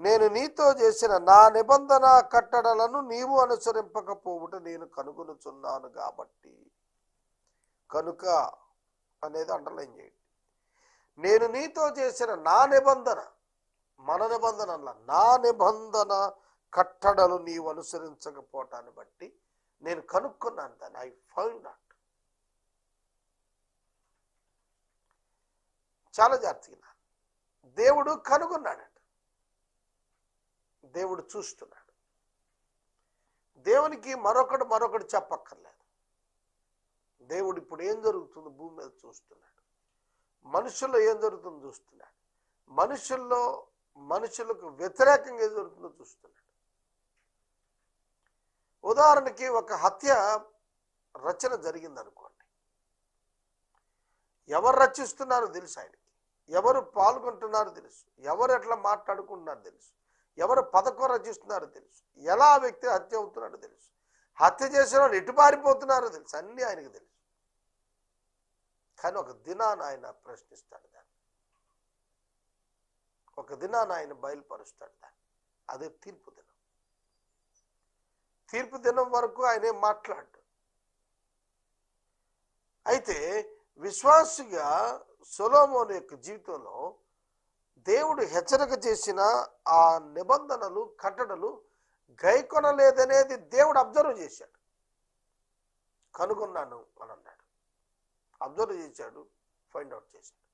నేను నీతో చేసిన నా నిబంధన కట్టడలను నీవు అనుసరింపకపోవుట నేను కనుగొనుచున్నాను కాబట్టి. కనుక అనేది అండర్లైన్ చేయండి. నేను నీతో చేసిన నా నిబంధన, మన నిబంధన అలా, నా నిబంధన కట్టడలు నీవు అనుసరించకపోవటాన్ని బట్టి నేను కనుక్కున్నాను దాన్ని. I found out. చాలా జాగ్రత్తగా దేవుడు కనుగొన్నాడట. దేవుడు చూస్తున్నాడు. దేవునికి మరొకటి చెప్పక్కర్లేదు. దేవుడు ఇప్పుడు ఏం జరుగుతుందో భూమి మీద చూస్తున్నాడు. మనుషుల్లో ఏం జరుగుతుందో చూస్తున్నాడు. మనుషులకు వ్యతిరేకంగా ఏది జరుగుతుందో చూస్తున్నాడు. ఉదాహరణకి ఒక హత్య రచన జరిగిందనుకోండి, ఎవరు రచిస్తున్నారో తెలుసు ఆయనకి, ఎవరు పాల్గొంటున్నారో తెలుసు, ఎవరు ఎట్లా మాట్లాడుకుంటున్నారో తెలుసు, ఎవరు పథకం రచిస్తున్నారో తెలుసు, ఎలా ఆ వ్యక్తి హత్య అవుతున్నాడో తెలుసు, హత్య చేసిన వాళ్ళు ఎటు పారిపోతున్నారో తెలుసు, అన్నీ ఆయనకు తెలుసు. కానీ ఒక దినాన ఆయన ప్రశ్నిస్తాడు దాన్ని, ఒక దినాన ఆయన బయలుపరుస్తాడు దాన్ని. అదే తీర్పు దినం. తీర్పు దినం వరకు ఆయనే మాట్లాడు. అయితే విశ్వాసిగా సొలొమోను యొక్క జీవితంలో దేవుడు హెచ్చరిక చేసిన ఆ నిబంధనలు కట్టడలు గైకొనలేదనేది దేవుడు అబ్జర్వ్ చేశాడు. కనుగొన్నాను అని అన్నాడు. అబ్జర్వ్ చేశాడు, ఫైండ్ అవుట్ చేశాడు.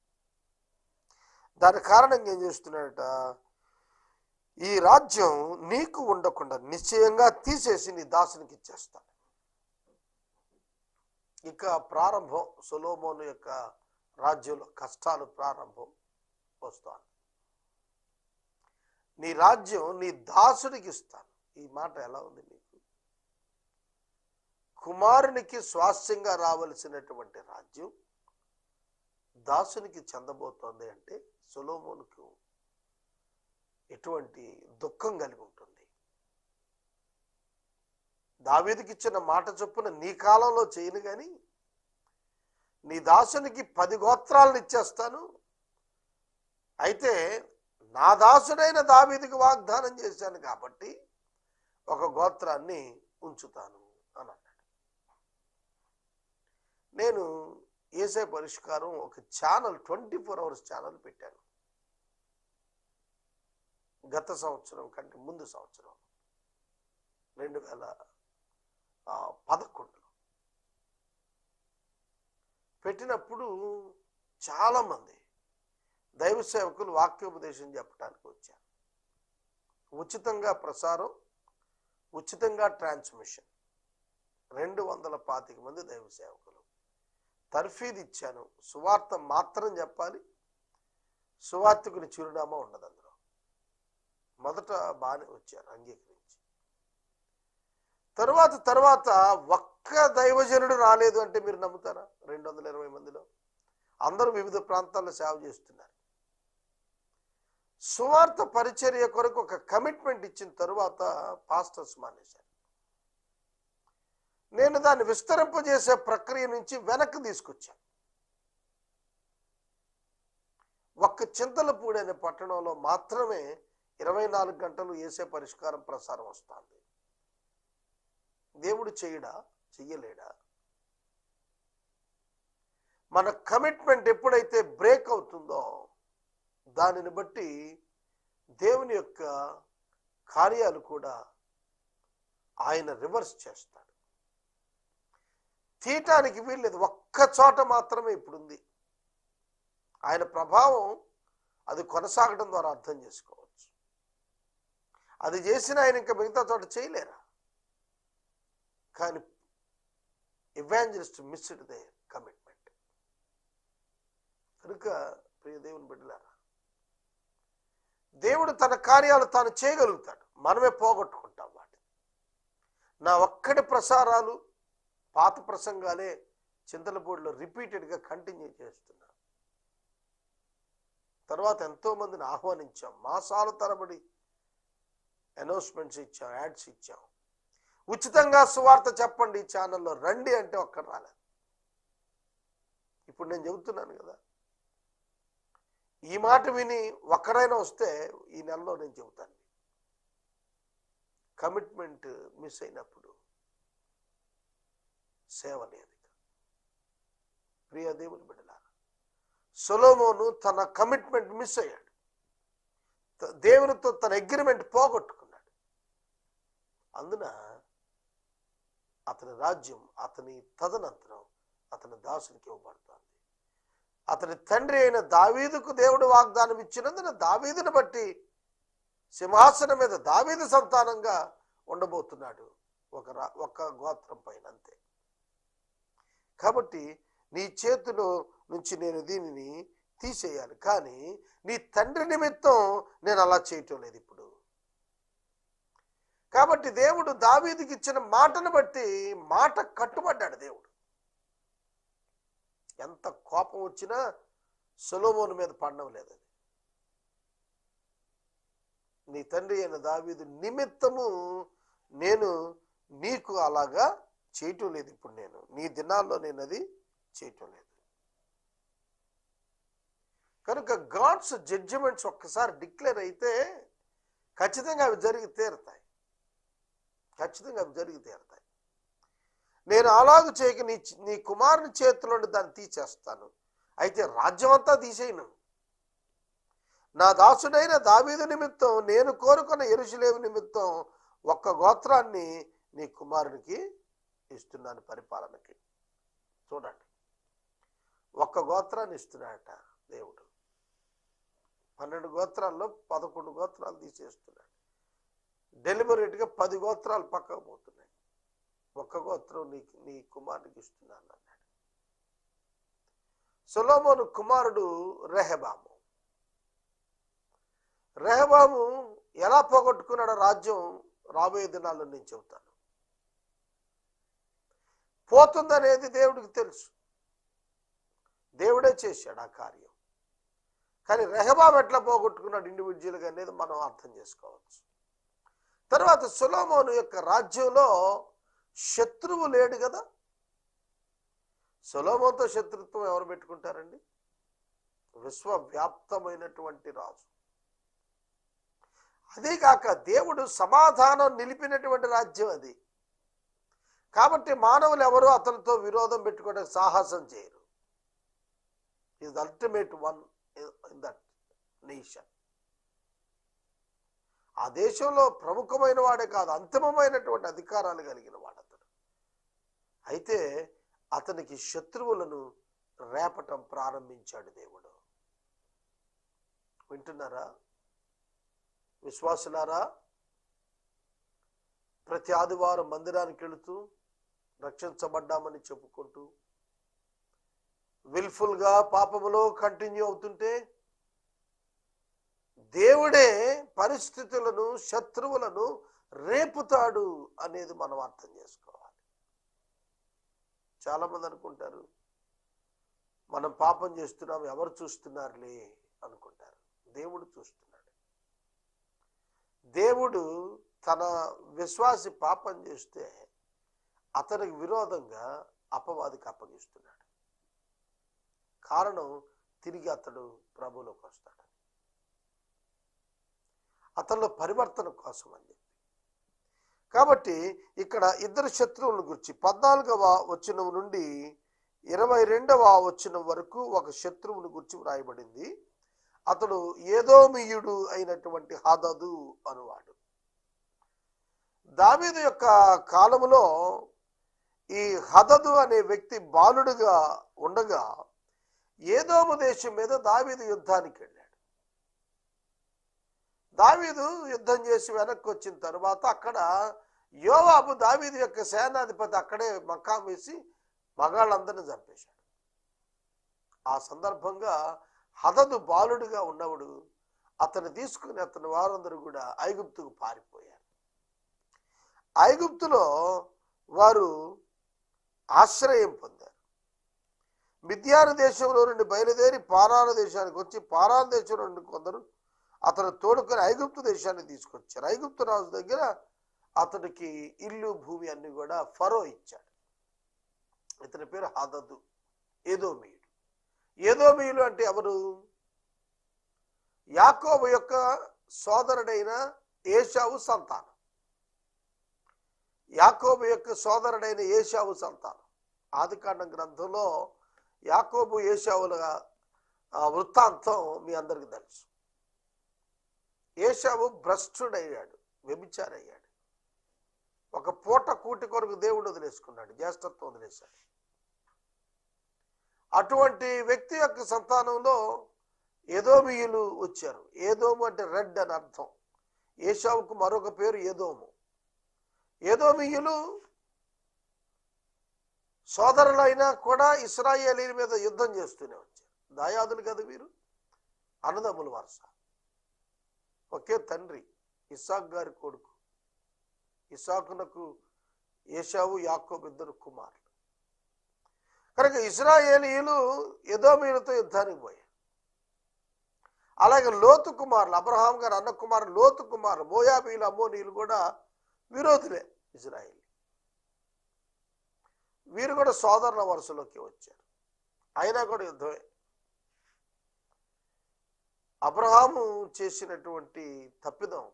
దాని కారణంగా ఏం చేస్తున్నాడట, ఈ రాజ్యం నీకు ఉండకుండా నిశ్చయంగా తీసేసి నీ దాసునికి ఇచ్చేస్తాను. ఇక ప్రారంభం, సొలొమోను యొక్క రాజ్యంలో కష్టాలు ప్రారంభం వస్తాను. నీ రాజ్యం నీ దాసుడికి ఇస్తాను. ఈ మాట ఎలా ఉంది మీకు? కుమారునికి స్వాస్థ్యంగా రావలసినటువంటి రాజ్యం దాసునికి చెందబోతోంది అంటే సొలొమోనుకు ఎటువంటి దుఃఖం కలిగి ఉంటుంది. దావీదుకి ఇచ్చిన మాట చొప్పున నీ కాలంలో చేయను కానీ నీ దాసునికి 10 గోత్రాలను ఇచ్చేస్తాను, అయితే నా దాసుడైన దావీదుకి వాగ్దానం చేశాను కాబట్టి ఒక గోత్రాన్ని ఉంచుతాను అని అన్నాడు. నేను యేసయ్య పరిష్కారం ఒక ఛానల్ 24 hours ఛానల్ పెట్టాను. గత సంవత్సరం కంటే ముందు సంవత్సరం 2011లో పెట్టినప్పుడు చాలామంది దైవ సేవకులు వాక్యోపదేశం చెప్పడానికి వచ్చారు. ఉచితంగా ప్రసారం, ఉచితంగా ట్రాన్స్మిషన్. 225 మంది దైవ సేవకులు. తర్ఫీదు ఇచ్చాను, సువార్త మాత్రం చెప్పాలి, సువార్తికుని చిరునామా ఉండదు అందులో. మొదట బాగానే వచ్చారు, అంగీకరించి. తర్వాత ఒక్క దైవజనుడు రాలేదు అంటే మీరు నమ్ముతారా? 220 మందిలో అందరూ వివిధ ప్రాంతాల్లో సేవ చేస్తున్నారు. సువార్త పరిచర్య కొరకు ఒక కమిట్మెంట్ ఇచ్చిన తరువాత పాస్టర్స్ మానేశారు. నేను దాన్ని విస్తరింపజేసే ప్రక్రియ నుంచి వెనక్కి తీసుకొచ్చాను. ఒక్క చింతలపూడి అనే పట్టణంలో మాత్రమే 24 గంటలు యేసయ్య పరిష్కారం ప్రసారం వస్తుంది. దేవుడు చేయడా? చెయ్యలేడా? మన కమిట్మెంట్ ఎప్పుడైతే బ్రేక్ అవుతుందో దానిని బట్టి దేవుని యొక్క కార్యాలు కూడా ఆయన రివర్స్ చేస్తాడు. తీయటానికి వీల్లేదు. ఒక్క చోట మాత్రమే ఇప్పుడుంది. ఆయన ప్రభావం అది కొనసాగడం ద్వారా అర్థం చేసుకోవచ్చు. అది చేసిన ఆయన ఇంకా మిగతా చోట చేయలేరా? కానీ ఎవాంజలిస్ట్ మిస్డ్ దేర్ కమిట్మెంట్. కనుక ప్రియ దేవుని బిడ్డలారా, దేవుడు తన కార్యాలు తాను చేయగలుగుతాడు, మనమే పోగొట్టుకుంటాం వాటిని. నా ఒక్కడి ప్రసారాలు, పాత ప్రసంగాలే చింతలపూడిలో రిపీటెడ్గా కంటిన్యూ చేస్తున్నా. తర్వాత ఎంతోమందిని ఆహ్వానించాం, మాసాల తరబడి అనౌన్స్మెంట్స్ ఇచ్చాం, యాడ్స్ ఇచ్చాం. ఉచితంగా సువార్త చెప్పండి ఈ ఛానల్లో రండి అంటే ఒక్కడు రాలేదు. ఇప్పుడు నేను చెబుతున్నాను కదా, ఈ మాట విని ఒక్కడైనా వస్తే ఈ నెలలో నేను చెబుతాను. కమిట్మెంట్ మిస్ అయినప్పుడు సేవ లేదు. ప్రియ దేవుని బిడ్డలారా, సొలొమోను తన కమిట్మెంట్ మిస్ అయ్యాడు. దేవునితో తన అగ్రిమెంట్ పోగొట్టుకున్నాడు. అందున అతని రాజ్యం అతని తదనంతరం అతని దాసునికి ఇవ్వబడుతుంది. అతని తండ్రి అయిన దావీదుకు దేవుడు వాగ్దానం ఇచ్చినందున దావీదుని బట్టి సింహాసనం మీద దావీదు సంతానంగా ఉండబోతున్నాడు, ఒక గోత్రం పైన, అంతే. కాబట్టి నీ చేతిలో నుంచి నేను దీనిని తీసేయాలి. కానీ నీ తండ్రి నిమిత్తం నేను అలా చేయటం లేదు ఇప్పుడు. కాబట్టి దేవుడు దావీదుకి ఇచ్చిన మాటను బట్టి మాట కట్టుబడ్డాడు దేవుడు. ఎంత కోపం వచ్చినా సొలొమోను మీద పడడం లేదు. అది నీ తండ్రి అయిన దావీదు నిమిత్తము నేను నీకు అలాగా చేయటం లేదు ఇప్పుడు, నేను నీ దినాల్లో నేను అది చేయటం లేదు. కనుక గాడ్స్ జడ్జిమెంట్స్ ఒక్కసారి డిక్లేర్ అయితే ఖచ్చితంగా అవి జరిగి తీరుతాయి. ఖచ్చితంగా అవి జరిగి తీరుతాయి. నేను అలాగూ చేయక నీ కుమారుని చేతిలోండి దాన్ని తీసేస్తాను, అయితే రాజ్యం అంతా తీసేయను. నా దాసుడైన దావీదు నిమిత్తం నేను కోరుకున్న యెరూషలేము నిమిత్తం ఒక్క గోత్రాన్ని నీ కుమారునికి ఇస్తున్నాను పరిపాలనకి. చూడండి, ఒక్క గోత్రాన్ని ఇస్తున్నాడట దేవుడు. 12 గోత్రాల్లో 11 గోత్రాలు తీసేస్తున్నాడు. డెలిబరేట్గా 10 గోత్రాలు పక్కకు పోతున్నాయి. ఒక్క గోత్రం నీ కుమారునికి ఇస్తున్నాను అన్నాడు. సొలొమోను కుమారుడు రెహబాము. రెహబాము ఎలా పోగొట్టుకున్నాడో రాజ్యం రాబోయే దినాల్లో నేను చెబుతాను. పోతుందనేది దేవుడికి తెలుసు, దేవుడే చేశాడు ఆ కార్యం. కానీ రెహబాము ఎట్లా పోగొట్టుకున్నాడు ఇండివిజువల్గా అనేది మనం అర్థం చేసుకోవచ్చు. తర్వాత సొలొమోను యొక్క రాజ్యంలో శత్రువు లేడు కదా. సొలొమోనుతో శత్రుత్వం ఎవరు పెట్టుకుంటారండి? విశ్వవ్యాప్తమైనటువంటి రాజు. అదే కాక దేవుడు సమాధానం నిలిపినటువంటి రాజ్యం అది. కాబట్టి మానవులు ఎవరు అతనితో విరోధం పెట్టుకోవడానికి సాహసం చేయరు. Is the ultimate one in that nation. ఆ దేశంలో ప్రముఖమైన వాడే కాదు, అంతిమమైనటువంటి అధికారాలు కలిగిన వాడు అతడు. అయితే అతనికి శత్రువులను రేపటం ప్రారంభించాడు దేవుడు. వింటున్నారా విశ్వాసులారా? ప్రతి ఆదివారం మందిరానికి వెళుతూ రక్షించబడ్డామని చెప్పుకుంటూ విల్ఫుల్గా పాపములో కంటిన్యూ అవుతుంటే దేవుడే పరిస్థితులను, శత్రువులను రేపుతాడు అనేది మనం అర్థం చేసుకోవాలి. చాలామంది అనుకుంటారు మనం పాపం చేస్తున్నాం, ఎవరు చూస్తున్నారులే అనుకుంటారు. దేవుడు చూస్తున్నాడు. దేవుడు తన విశ్వాసి పాపం చేస్తే అతనికి విరోధంగా అపవాదికి అప్పగిస్తున్నాడు. కారణం తిరిగి అతడు ప్రభువులోకి వస్తాడు, అతనిలో పరివర్తన కోసం అని చెప్పి. కాబట్టి ఇక్కడ ఇద్దరు శత్రువుల గురించి 14వ వచనం నుండి 22వ వచనం వరకు ఒక శత్రువుని గురించి వ్రాయబడింది. అతడు ఏదోమీయుడు అయినటువంటి హదదు అనువాడు. దావీదు యొక్క కాలములో ఈ హదదు అనే వ్యక్తి బాలుడుగా ఉండగా ఏదోము దేశం మీద దావీదు యుద్ధానికి వెళ్ళాడు. దావీదు యుద్ధం చేసి వెనక్కి వచ్చిన తర్వాత అక్కడ యోవాబు దావీదు యొక్క సేనాధిపతి అక్కడే మకాం వేసి మగాళ్ళందరినీ చంపేశాడు. ఆ సందర్భంగా హదదు బాలుడిగా ఉన్నవాడు అతను తీసుకుని అతని వారందరూ కూడా ఐగుప్తుకు పారిపోయారు. ఐగుప్తులో వారు ఆశ్రయం పొందారు. మిద్యాను దేశంలో నుండి బయలుదేరి పారాను దేశానికి వచ్చి పారాను దేశం నుండి కొందరు అతను తోడుకొని ఐగుప్తు దేశాన్ని తీసుకొచ్చారు. ఐగుప్తు రాజు దగ్గర అతడికి ఇల్లు, భూమి అన్ని కూడా ఫరో ఇచ్చాడు. ఇతని పేరు హదదు, ఏదోమీయుడు. ఏదోమీయులు అంటే ఎవరు? యాకోబు యొక్క సోదరుడైన ఏశావు సంతానం. యాకోబు యొక్క సోదరుడైన ఏశావు సంతానం. ఆదికాండం గ్రంథంలో యాకోబు ఏశావుల వృత్తాంతం మీ అందరికీ తెలుసు. ఏశావు భ్రష్టుడయ్యాడు, వ్యభిచారయ్యాడు. ఒక పూట కూటి కొరకు దేవుడు వదిలేసుకున్నాడు, జ్యేష్ఠత్వం వదిలేశాడు. అటువంటి వ్యక్తి యొక్క సంతానంలో ఏదోమీయులు వచ్చారు. ఏదోము అంటే రెడ్ అని అర్థం. ఏశావుకు మరొక పేరు ఏదోము. ఏదోమీయులు సోదరులైనా కూడా ఇశ్రాయేలీల మీద యుద్ధం చేస్తూనే వచ్చారు. దాయాదులు కదా వీరు, అన్నదమ్ముల వరుస, ఒకే తండ్రి, ఇస్సాకు గారి కొడుకు. ఇస్సాకునకు ఏశావు యాకోబు ఇద్దరు కుమారులు. కనుక ఇశ్రాయేలీయులు ఎదోమీయులతో యుద్ధానికి పోయారు. అలాగే లోతు కుమారులు, అబ్రహాం గారు అన్న కుమారులు లోతు కుమారులు మోయాబీలు అమ్మోనీయులు కూడా విరోధులే ఇజ్రాయేల్. వీరు కూడా సోదరుల వరుసలోకి వచ్చారు. అయినా కూడా యుద్ధమే. అబ్రహాము చేసినటువంటి తప్పిదం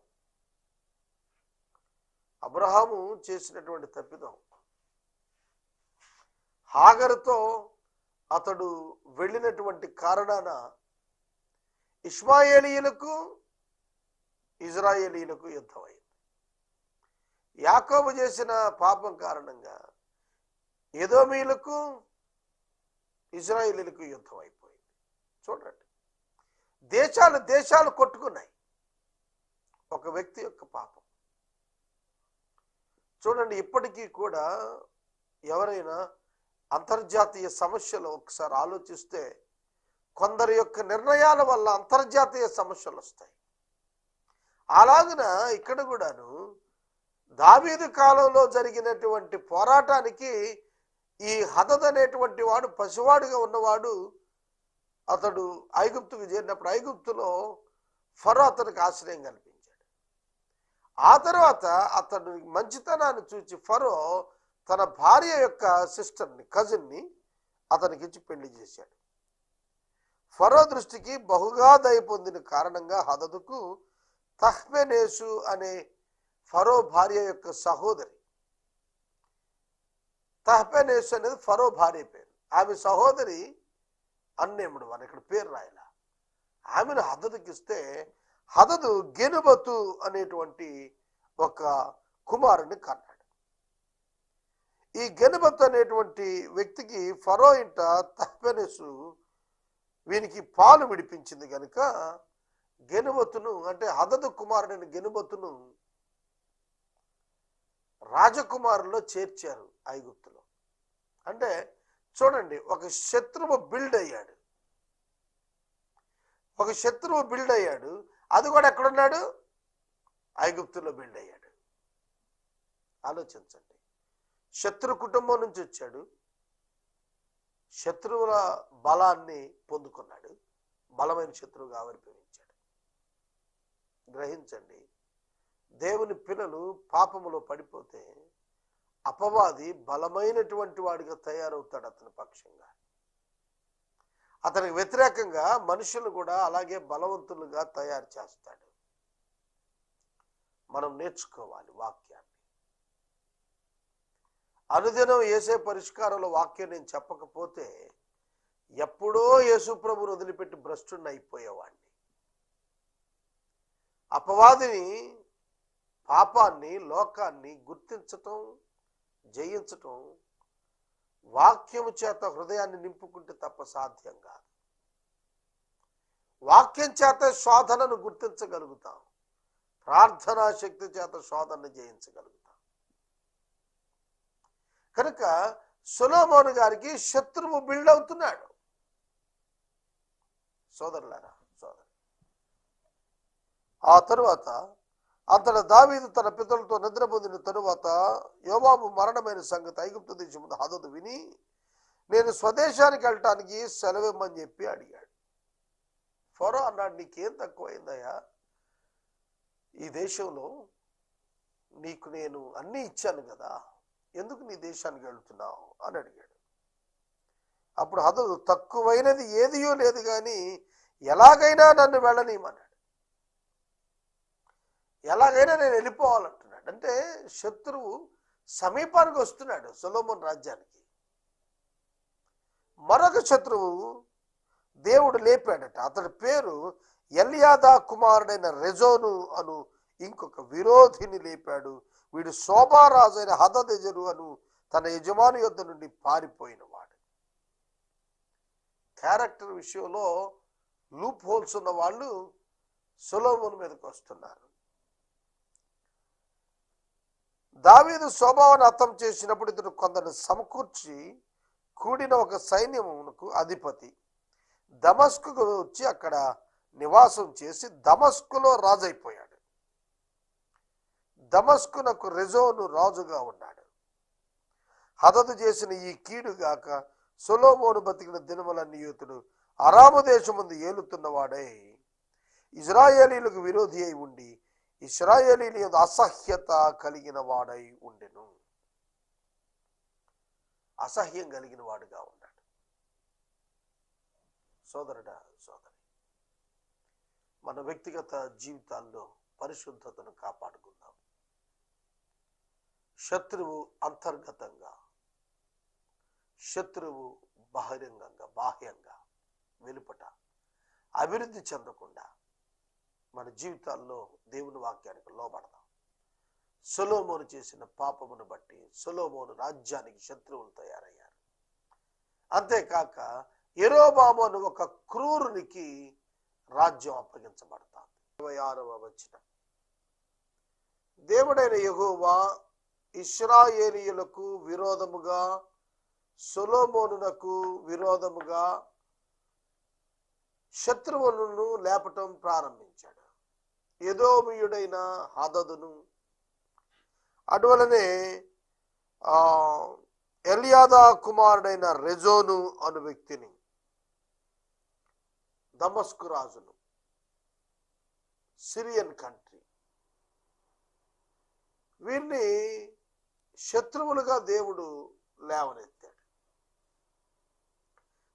హాగరుతో అతడు వెళ్ళినటువంటి కారణాన ఇష్మాయేలీయులకు ఇజ్రాయేలీయులకు యుద్ధం అయింది. యాకోబు చేసిన పాపం కారణంగా ఎదోమీయులకు ఇజ్రాయేలీయులకు యుద్ధం అయిపోయింది. చూడండి, దేశాలు కొట్టుకున్నాయి ఒక వ్యక్తి యొక్క పాపం. చూడండి, ఇప్పటికీ కూడా ఎవరైనా అంతర్జాతీయ సమస్యలు ఒకసారి ఆలోచిస్తే కొందరి యొక్క నిర్ణయాల వల్ల అంతర్జాతీయ సమస్యలు వస్తాయి. అలాగున ఇక్కడ కూడాను దావీదు కాలంలో జరిగినటువంటి పోరాటానికి ఈ హదద్ అనేటువంటి వాడు పసివాడుగా ఉన్నవాడు అతడు ఐగుప్తుకు చేరినప్పుడు ఐగుప్తులో ఫరో అతనికి ఆశ్రయం కల్పించాడు. ఆ తర్వాత అతడు మంచితనాన్ని చూచి ఫరో తన భార్య యొక్క సిస్టర్ని, కజిన్ని అతనికి ఇచ్చి పెళ్లి చేశాడు. ఫరో దృష్టికి బహుగా దయ పొందిన కారణంగా హదదుకు తహ్మెనేసు అనే ఫరో భార్య యొక్క సహోదరి, తహ్మెనేసు అనేది ఫరో భార్య పేరు, ఆమె సహోదరి అన్నేముడు అని ఇక్కడ పేరు రాయాల. ఆమెను హదదుకి ఇస్తే హదదు గెనుబతు అనేటువంటి ఒక కుమారుని కన్నాడు. ఈ గెనుబతు అనేటువంటి వ్యక్తికి ఫరో ఇంట తహ్మెనేసు వీనికి పాలు విడిపించింది కనుక గెనుబతును, అంటే హదదు కుమారుడైన గెనుబతును రాజకుమారుల్లో చేర్చారు ఐగుప్తులో. అంటే చూడండి, ఒక శత్రువు బిల్డ్ అయ్యాడు. అది కూడా ఎక్కడున్నాడు? ఐగుప్తులో బిల్డ్ అయ్యాడు. ఆలోచించండి, శత్రు కుటుంబం నుంచి వచ్చాడు, శత్రువుల బలాన్ని పొందుకున్నాడు, బలమైన శత్రువుగా ఆవిర్భవించాడు. గ్రహించండి, దేవుని పిల్లలు పాపములో పడిపోతే అపవాది బలమైనటువంటి వాడిగా తయారవుతాడు. అతని పక్షంగా, అతనికి వ్యతిరేకంగా మనుషులు కూడా అలాగే బలవంతులుగా తయారు చేస్తాడు. మనం నేర్చుకోవాలి వాక్యాన్ని. అనుదినం యేసే పరిష్కారంలో వాక్యం నేను చెప్పకపోతే ఎప్పుడో యేసు ప్రభువును వదిలిపెట్టి భ్రష్టుని అయిపోయేవాడిని. అపవాదిని, పాపాన్ని, లోకాన్ని గుర్తించటం, జయించటం వాక్యము చేత హృదయాన్ని నింపుకుంటే తప్ప సాధ్యం కాదు. వాక్యం చేత శోధనను గుర్తించగలుగుతాం, ప్రార్థనా శక్తి చేత శోధనను జయించగలుగుతాం. కనుక సొలొమోను గారికి శత్రువు బిల్డ్ అవుతున్నాడు. సోదరులారా, ఆ తరువాత అంతట దావీదు తన పితరులతో నిద్ర పొందిన తరువాత యోవాబు మరణమైన సంగతి ఐగుప్తు దేశముందు హదదు విని, నేను స్వదేశానికి వెళ్ళటానికి సెలవిమ్మని చెప్పి అడిగాడు. ఫరో అన్నాడు, నీకేం తక్కువైందయ్యా? ఈ దేశంలో నీకు నేను అన్నీ ఇచ్చాను కదా, ఎందుకు నీ దేశానికి వెళుతున్నావు అని అడిగాడు. అప్పుడు హదదు, తక్కువైనది ఏదియో లేదు కానీ ఎలాగైనా నన్ను వెళ్ళనీయమన్నాడు. ఎలాగైనా నేను వెళ్ళిపోవాలంటున్నాడు. అంటే శత్రువు సమీపానికి వస్తున్నాడు సొలొమోను రాజ్యానికి. మరొక శత్రువు దేవుడు లేపాడట. అతడి పేరు ఎల్యాదా కుమారుడైన రెజోను అను ఇంకొక విరోధిని లేపాడు. వీడు శోభారాజు అయిన హదదెజరు అను తన యజమాని యొద్ద నుండి పారిపోయిన వాడు. క్యారెక్టర్ విషయంలో లూప్ హోల్స్ ఉన్న వాళ్ళు సొలొమోను మీదకి వస్తున్నారు. దావీదు శోభాను హతం చేసినప్పుడు ఇతడు కొందరు సమకూర్చి కూడిన ఒక సైన్యమునకు అధిపతి. దమస్కుకు వచ్చి అక్కడ నివాసం చేసి దమస్కులో రాజు అయిపోయాడు. దమస్కునకు రెజోను రాజుగా ఉన్నాడు. హదదు చేసిన ఈ కీడుగాక సొలొమోను బతికిన దినములన్నీ యూతుడు అరాము దేశముందు ఏలుతున్నవాడై ఇజ్రాయేలీలకు విరోధి అయి ఉండి ఇశ్రాయేలీల యందు అసహ్యత కలిగిన వాడై ఉండెను. అసహ్యం కలిగిన వాడుగా ఉన్నాడు. సోదరుడా, సోదరి, మన వ్యక్తిగత జీవితాల్లో పరిశుద్ధతను కాపాడుకుందాం. శత్రువు అంతర్గతంగా, శత్రువు బహిరంగంగా, బాహ్యంగా, వెలుపట అభివృద్ధి చెందకుండా మన జీవితాల్లో దేవుని వాక్యానికి లోబడదాం. సొలొమోను చేసిన పాపమును బట్టి సొలొమోను రాజ్యానికి శత్రువులు తయారయ్యారు. అంతేకాక యెరోబాము అను ఒక క్రూరునికి రాజ్యం అప్పగించబడతాంది. 26వ వచనం, దేవుడైన యెహోవా ఇశ్రాయేలీయులకు విరోధముగా సొలొమోనునకు విరోధముగా శత్రువులను లేపటం ప్రారంభించాడు. ఎదోమీయుడైన హదదును, అటువలనే ఎల్యాదా కుమారుడైన రెజోను అను వ్యక్తిని, దమస్కు రాజును, సిరియన్ కంట్రీ, వీరిని శత్రువులుగా దేవుడు లేవనెత్తాడు.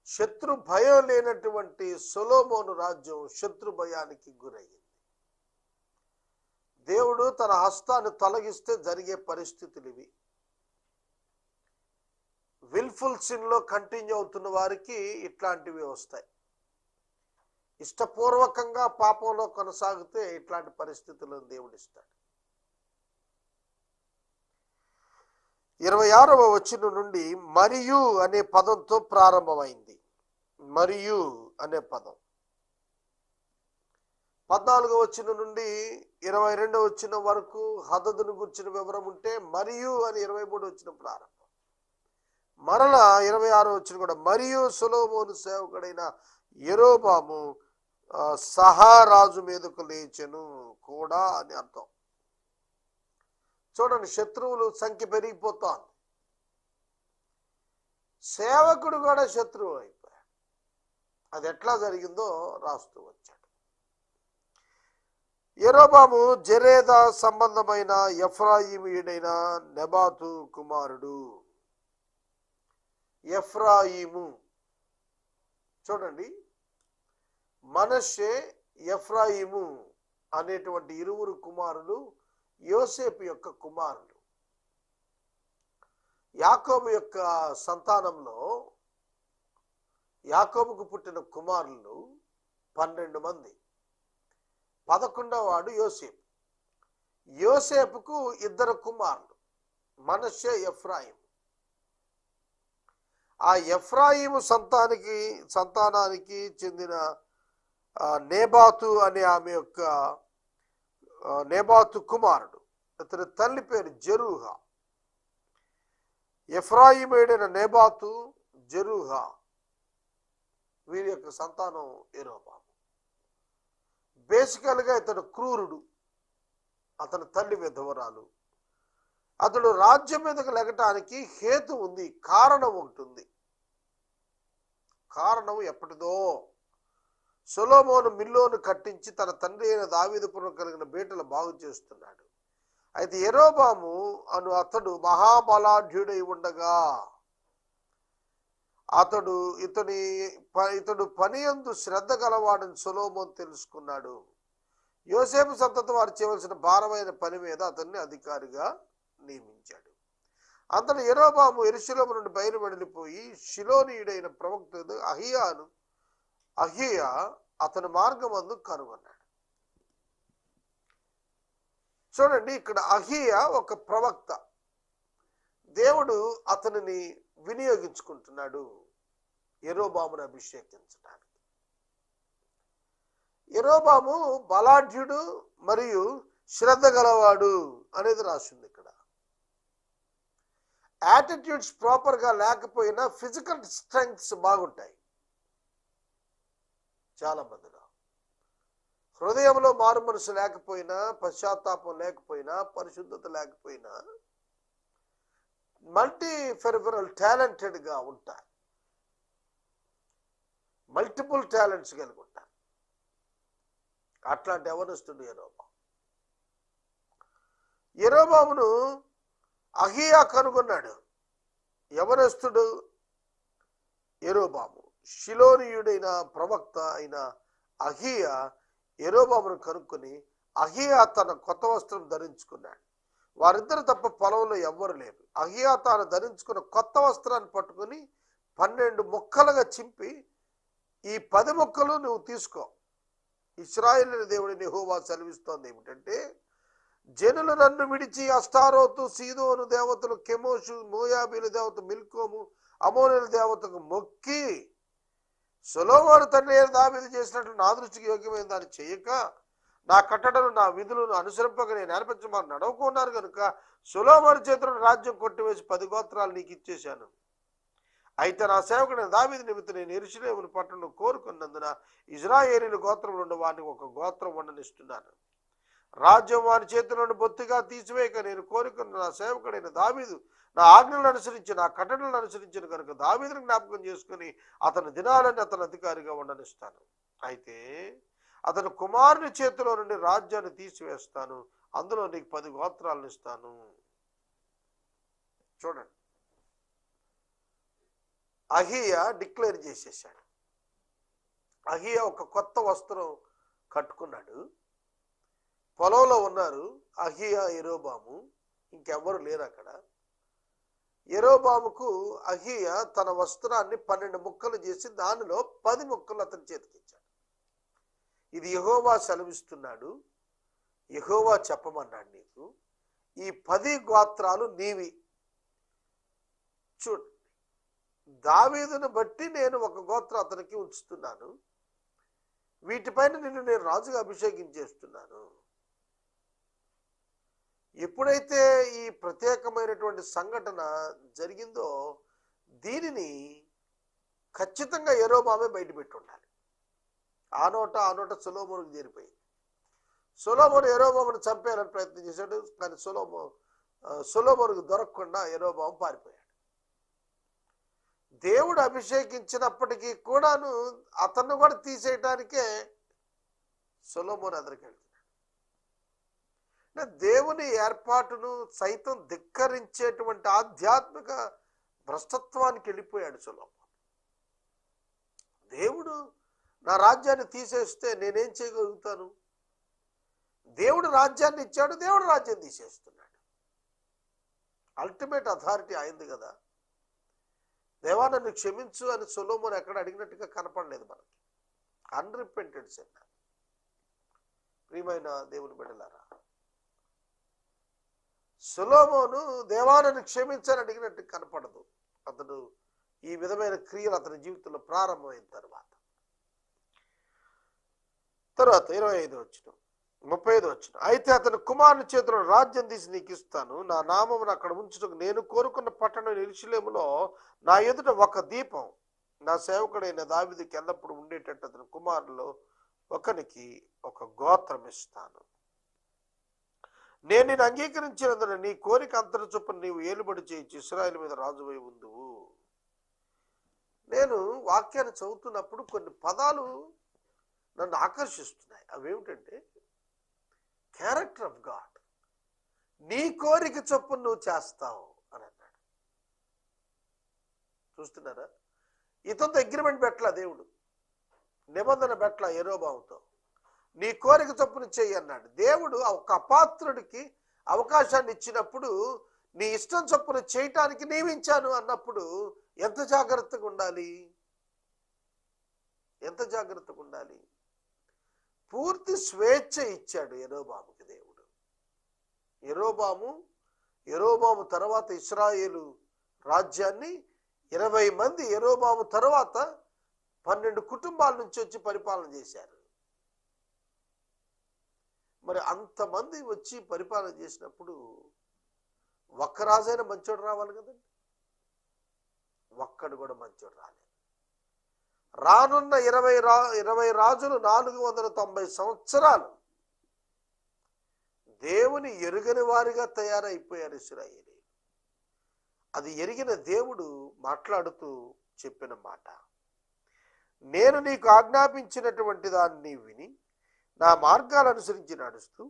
శత్రు భయం లేనటువంటి సొలొమోను రాజ్యం శత్రు భయానికి గురయ్యింది. దేవుడు తన హస్తాన్ని తొలగిస్తే జరిగే పరిస్థితులు ఇవి. విల్ఫుల్ సిన్లో కంటిన్యూ అవుతున్న వారికి ఇట్లాంటివి వస్తాయి. ఇష్టపూర్వకంగా పాపంలో కొనసాగితే ఇట్లాంటి పరిస్థితులను దేవుడిస్తాడు. 26వ వచనం నుండి మరియు అనే పదంతో ప్రారంభమైంది. మరియు అనే పదం 14వ వచనం నుండి 22వ వచనం వరకు హదదును గురించిన వివరం ఉంటే, మరియు అని 23వ వచనం ప్రారంభం. మరలా 26వ వచనం కూడా మరియు సొలొమోను సేవకుడైన యెరోబాము సహారాజు మీదకు లేచెను కూడా అని అర్థం. చూడండి, శత్రువులు సంఖ్య పెరిగిపోతోంది. సేవకుడు కూడా శత్రువు అయిపోయాడు. అది ఎట్లా జరిగిందో రాస్తూ వచ్చాడు. యెరోబాము జెరేదా సంబంధమైన ఎఫ్రాయిమీయుడైన నెబాతు కుమారుడు. ఎఫ్రాయిము, చూడండి, మనష్షే, ఎఫ్రాయిము అనేటువంటి ఇరువురు కుమారులు యోసేపు యొక్క కుమారులు. యాకోబు యొక్క సంతానంలో యాకోబుకు పుట్టిన కుమారులు 12 మంది. 11వ వాడు యోసేపు. యోసేపుకు 2 కుమారులు, మనష్షే, ఎఫ్రాయిము. ఆ ఎఫ్రాయిము సంతానానికి చెందిన నేబాతు అనే ఆమె యొక్క నేబాతు కుమారుడు. అతని తల్లి పేరు జెరూహా. ఎఫ్రాయిమీయుడైన నేబాతు, జెరూహా, వీరి యొక్క సంతానం యెరోబాము. బేసికల్గా ఇతడు క్రూరుడు. అతని తల్లి విధవరాలు. అతడు రాజ్యం మీదకు లెగటానికి హేతు ఉంది, కారణం ఉంటుంది. కారణం ఎప్పటిదో సొలొమోను మిల్లోను కట్టించి తన తండ్రి అయిన దావీదుపురం కలిగిన బేటలు బాగు చేస్తున్నాడు. అయితే యెరోబాము అను అతడు మహాబలాఢ్యుడై ఉండగా ఇతడు పని యందు శ్రద్ధ గలవాడని సొలొమోను తెలుసుకున్నాడు. యోసేపు సంతతి వారు చేయవలసిన భారమైన పని మీద అతన్ని అధికారిగా నియమించాడు. అంతటి యెరోబాము యెరూషలేము నుండి బయలువెడలిపోయి షిలోనీయుడైన ప్రవక్త అహీయా అతని మార్గమందు కనుగొన్నాడు. చూడండి, ఇక్కడ అహీయా ఒక ప్రవక్త. దేవుడు అతనిని వినియోగించుకుంటున్నాడు యెరోబామును అభిషేకించడానికి. యెరోబాము బలాఢ్యుడు మరియు శ్రద్ధ గలవాడు అనేది రాసింది ఇక్కడ. యాటిట్యూడ్స్ ప్రాపర్గా లేకపోయినా ఫిజికల్ స్ట్రెంగ్త్స్ బాగుంటాయి. చాలా మందిలో హృదయంలో మారు మనసు లేకపోయినా, పశ్చాత్తాపం లేకపోయినా, పరిశుద్ధత లేకపోయినా మల్టీ ఫెరిఫరల్ టాలెంటెడ్గా ఉంటారు, మల్టిపుల్ టాలెంట్స్ కలిగి ఉంటారు. అట్లాంటి యవనస్తుడు యెరోబామును అహీయా కనుగొన్నాడు. యవనస్తుడు యెరోబాము, షిలోనీయుడైన ప్రవక్త అయిన అహీయా యెరోబామును కనుక్కొని అహీయా తన కొత్త వస్త్రం ధరించుకున్నాడు. వారిద్దరు తప్ప పొలంలో ఎవ్వరు లేరు. అహీయా తాను ధరించుకున్న కొత్త వస్త్రాన్ని పట్టుకుని 12 ముక్కలుగా చింపి, ఈ 10 ముక్కలు నువ్వు తీసుకో. ఇశ్రాయేలు దేవుడిని యెహోవా సెలవిస్తోంది ఏమిటంటే, జనులు నన్ను విడిచి అష్టారోతు, సీదోను దేవతలు, కెమోషు, మోయాబీల దేవత మిల్కోము, అమోనుల దేవతకు మొక్కి సొలొమోను తండ్రి అయిన దావీదు చేసినట్లు నా దృష్టికి యోగ్యమైన దాన్ని చేయక, నా కట్టడలు నా విధులను అనుసరింపక నేను నేర్పించమని నడవకున్నారు కనుక సొలొమోను చేతులను రాజ్యం కొట్టివేసి 10 గోత్రాలు నీకు ఇచ్చేశాను. అయితే నా సేవకుడైన దావీదు నిమిత్తం నేను యెరూషలేము పట్టణం కోరుకున్నందున ఇశ్రాయేలీయుల గోత్రం నుండి వారికి ఒక గోత్రం ఉండనిస్తున్నాను. రాజ్యం వారి చేతుల నుండి బొత్తిగా తీసివేయక నేను కోరుకున్న నా సేవకుడైన దావీదు నా ఆజ్ఞలను అనుసరించి నా కట్టడలను అనుసరించిన కనుక దావీదును జ్ఞాపకం చేసుకుని అతని దినాలని అతని అధికారిగా ఉండనిస్తాను. అయితే అతని కుమారుని చేతిలో నుండి రాజ్యాన్ని తీసివేస్తాను, అందులో నీకు 10 గోత్రాలను ఇస్తాను. చూడండి, అహీయా డిక్లేర్ చేసేసాడు. అహీయా ఒక కొత్త వస్త్రం కట్టుకున్నాడు. పొలంలో ఉన్నారు అహీయా, యెరోబాము, ఇంకెవ్వరు లేరు అక్కడ. యెరోబాముకు అహీయా తన వస్త్రాన్ని 12 ముక్కలు చేసి దానిలో 10 ముక్కలు అతని చేతికిచ్చాడు. ఇది యెహోవా సెలవిస్తున్నాడు, యెహోవా చెప్పమన్నాడు నీకు, ఈ 10 గోత్రాలు నీవి. చూడు, దావీదును బట్టి నేను ఒక గోత్రం అతనికి ఉంచుతున్నాను, వీటిపైన నిన్ను నేను రాజుగా అభిషేకించేస్తున్నాను. ఎప్పుడైతే ఈ ప్రత్యేకమైనటువంటి సంఘటన జరిగిందో దీనిని ఖచ్చితంగా యెరోబామే బయటపెట్టి ఉండాలి. ఆ నోట సొలొమోనుకు చేరిపోయింది. సొలొమోను యెరోబామును చంపేయాలని ప్రయత్నం చేశాడు, కానీ సొలొమోనుకు దొరకకుండా యెరోబాము పారిపోయాడు. దేవుడు అభిషేకించినప్పటికీ కూడాను అతన్ని కూడా తీసేయటానికే సొలొమోను ఎదురుకెళ్తున్నాడు. దేవుని ఏర్పాటును సైతం ధిక్కరించేటువంటి ఆధ్యాత్మిక భ్రష్టత్వానికి వెళ్ళిపోయాడు సొలొమోను. దేవుడు నా రాజ్యాన్ని తీసేస్తే నేనేం చేయగలుగుతాను? దేవుడు రాజ్యాన్ని ఇచ్చాడు, దేవుడు రాజ్యం తీసేస్తున్నాడు. అల్టిమేట్ అథారిటీ అయింది కదా. దేవా నన్ను క్షమించు అని సొలొమోను ఎక్కడ అడిగినట్టుగా కనపడలేదు మనకి. అన్రిపెంటెడ్ సిన్. ప్రియమైన దేవుని బిడ్డలారా, సొలొమోను దేవా నన్ను క్షమించని అడిగినట్టు కనపడదు. అతడు ఈ విధమైన క్రియలు అతని జీవితంలో ప్రారంభమైన తర్వాత 25వ వచనం, 35వ వచనం, అయితే అతని కుమారుని చేతిలో రాజ్యం తీసి నీకు ఇస్తాను, నా నామమును అక్కడ ఉంచుటకు నేను కోరుకున్న పట్టణం యెరూషలేములో నా ఎదుట ఒక దీపం నా సేవకుడైన దావీదుకి ఎల్లప్పుడు ఉండేటట్టు అతని కుమారులో ఒకనికి ఒక గోత్రం ఇస్తాను. నేను నిన్ను అంగీకరించినందున నీ కోరిక అంతర చొప్పున నీవు ఏలుబడి చేయించి ఇశ్రాయేలు మీద రాజువై ఉందువు. నేను వాక్యాన్ని చదువుతున్నప్పుడు కొన్ని పదాలు నన్ను ఆకర్షిస్తున్నాయి. అవేమిటంటే, క్యారెక్టర్ ఆఫ్ గాడ్, నీ కోరిక చొప్పున నువ్వు చేస్తావు అని అన్నాడు. చూస్తున్నారా? ఇతనితో అగ్రిమెంట్ పెట్టలా దేవుడు, నిబంధన పెట్టలా యెరోబాముతో. నీ కోరిక చొప్పున చెయ్యి అన్నాడు. దేవుడు ఒక అపాత్రుడికి అవకాశాన్ని ఇచ్చినప్పుడు నీ ఇష్టం చొప్పున చేయటానికి నియమించాను అన్నప్పుడు ఎంత జాగ్రత్తగా ఉండాలి, ఎంత జాగ్రత్తగా ఉండాలి. పూర్తి స్వేచ్ఛ ఇచ్చాడు యెరోబాముకి దేవుడు. యెరోబాము తర్వాత ఇశ్రాయేలు రాజ్యాన్ని 20 మంది యెరోబాము తర్వాత 12 కుటుంబాల నుంచి వచ్చి పరిపాలన చేశారు. మరి అంతమంది వచ్చి పరిపాలన చేసినప్పుడు ఒక్క రాజైనా మంచోడు రావాలి కదండి. ఒక్కడు కూడా మంచోడు రాలేదు. రానున్న 20 రాజులు 490 సంవత్సరాలు దేవుని ఎరుగని వారిగా తయారైపోయారు ఇశ్రాయేలీయులు. అది ఎరిగిన దేవుడు మాట్లాడుతూ చెప్పిన మాట, నేను నీకు ఆజ్ఞాపించినటువంటి దాన్ని విని నా మార్గాలు అనుసరించి నడుస్తూ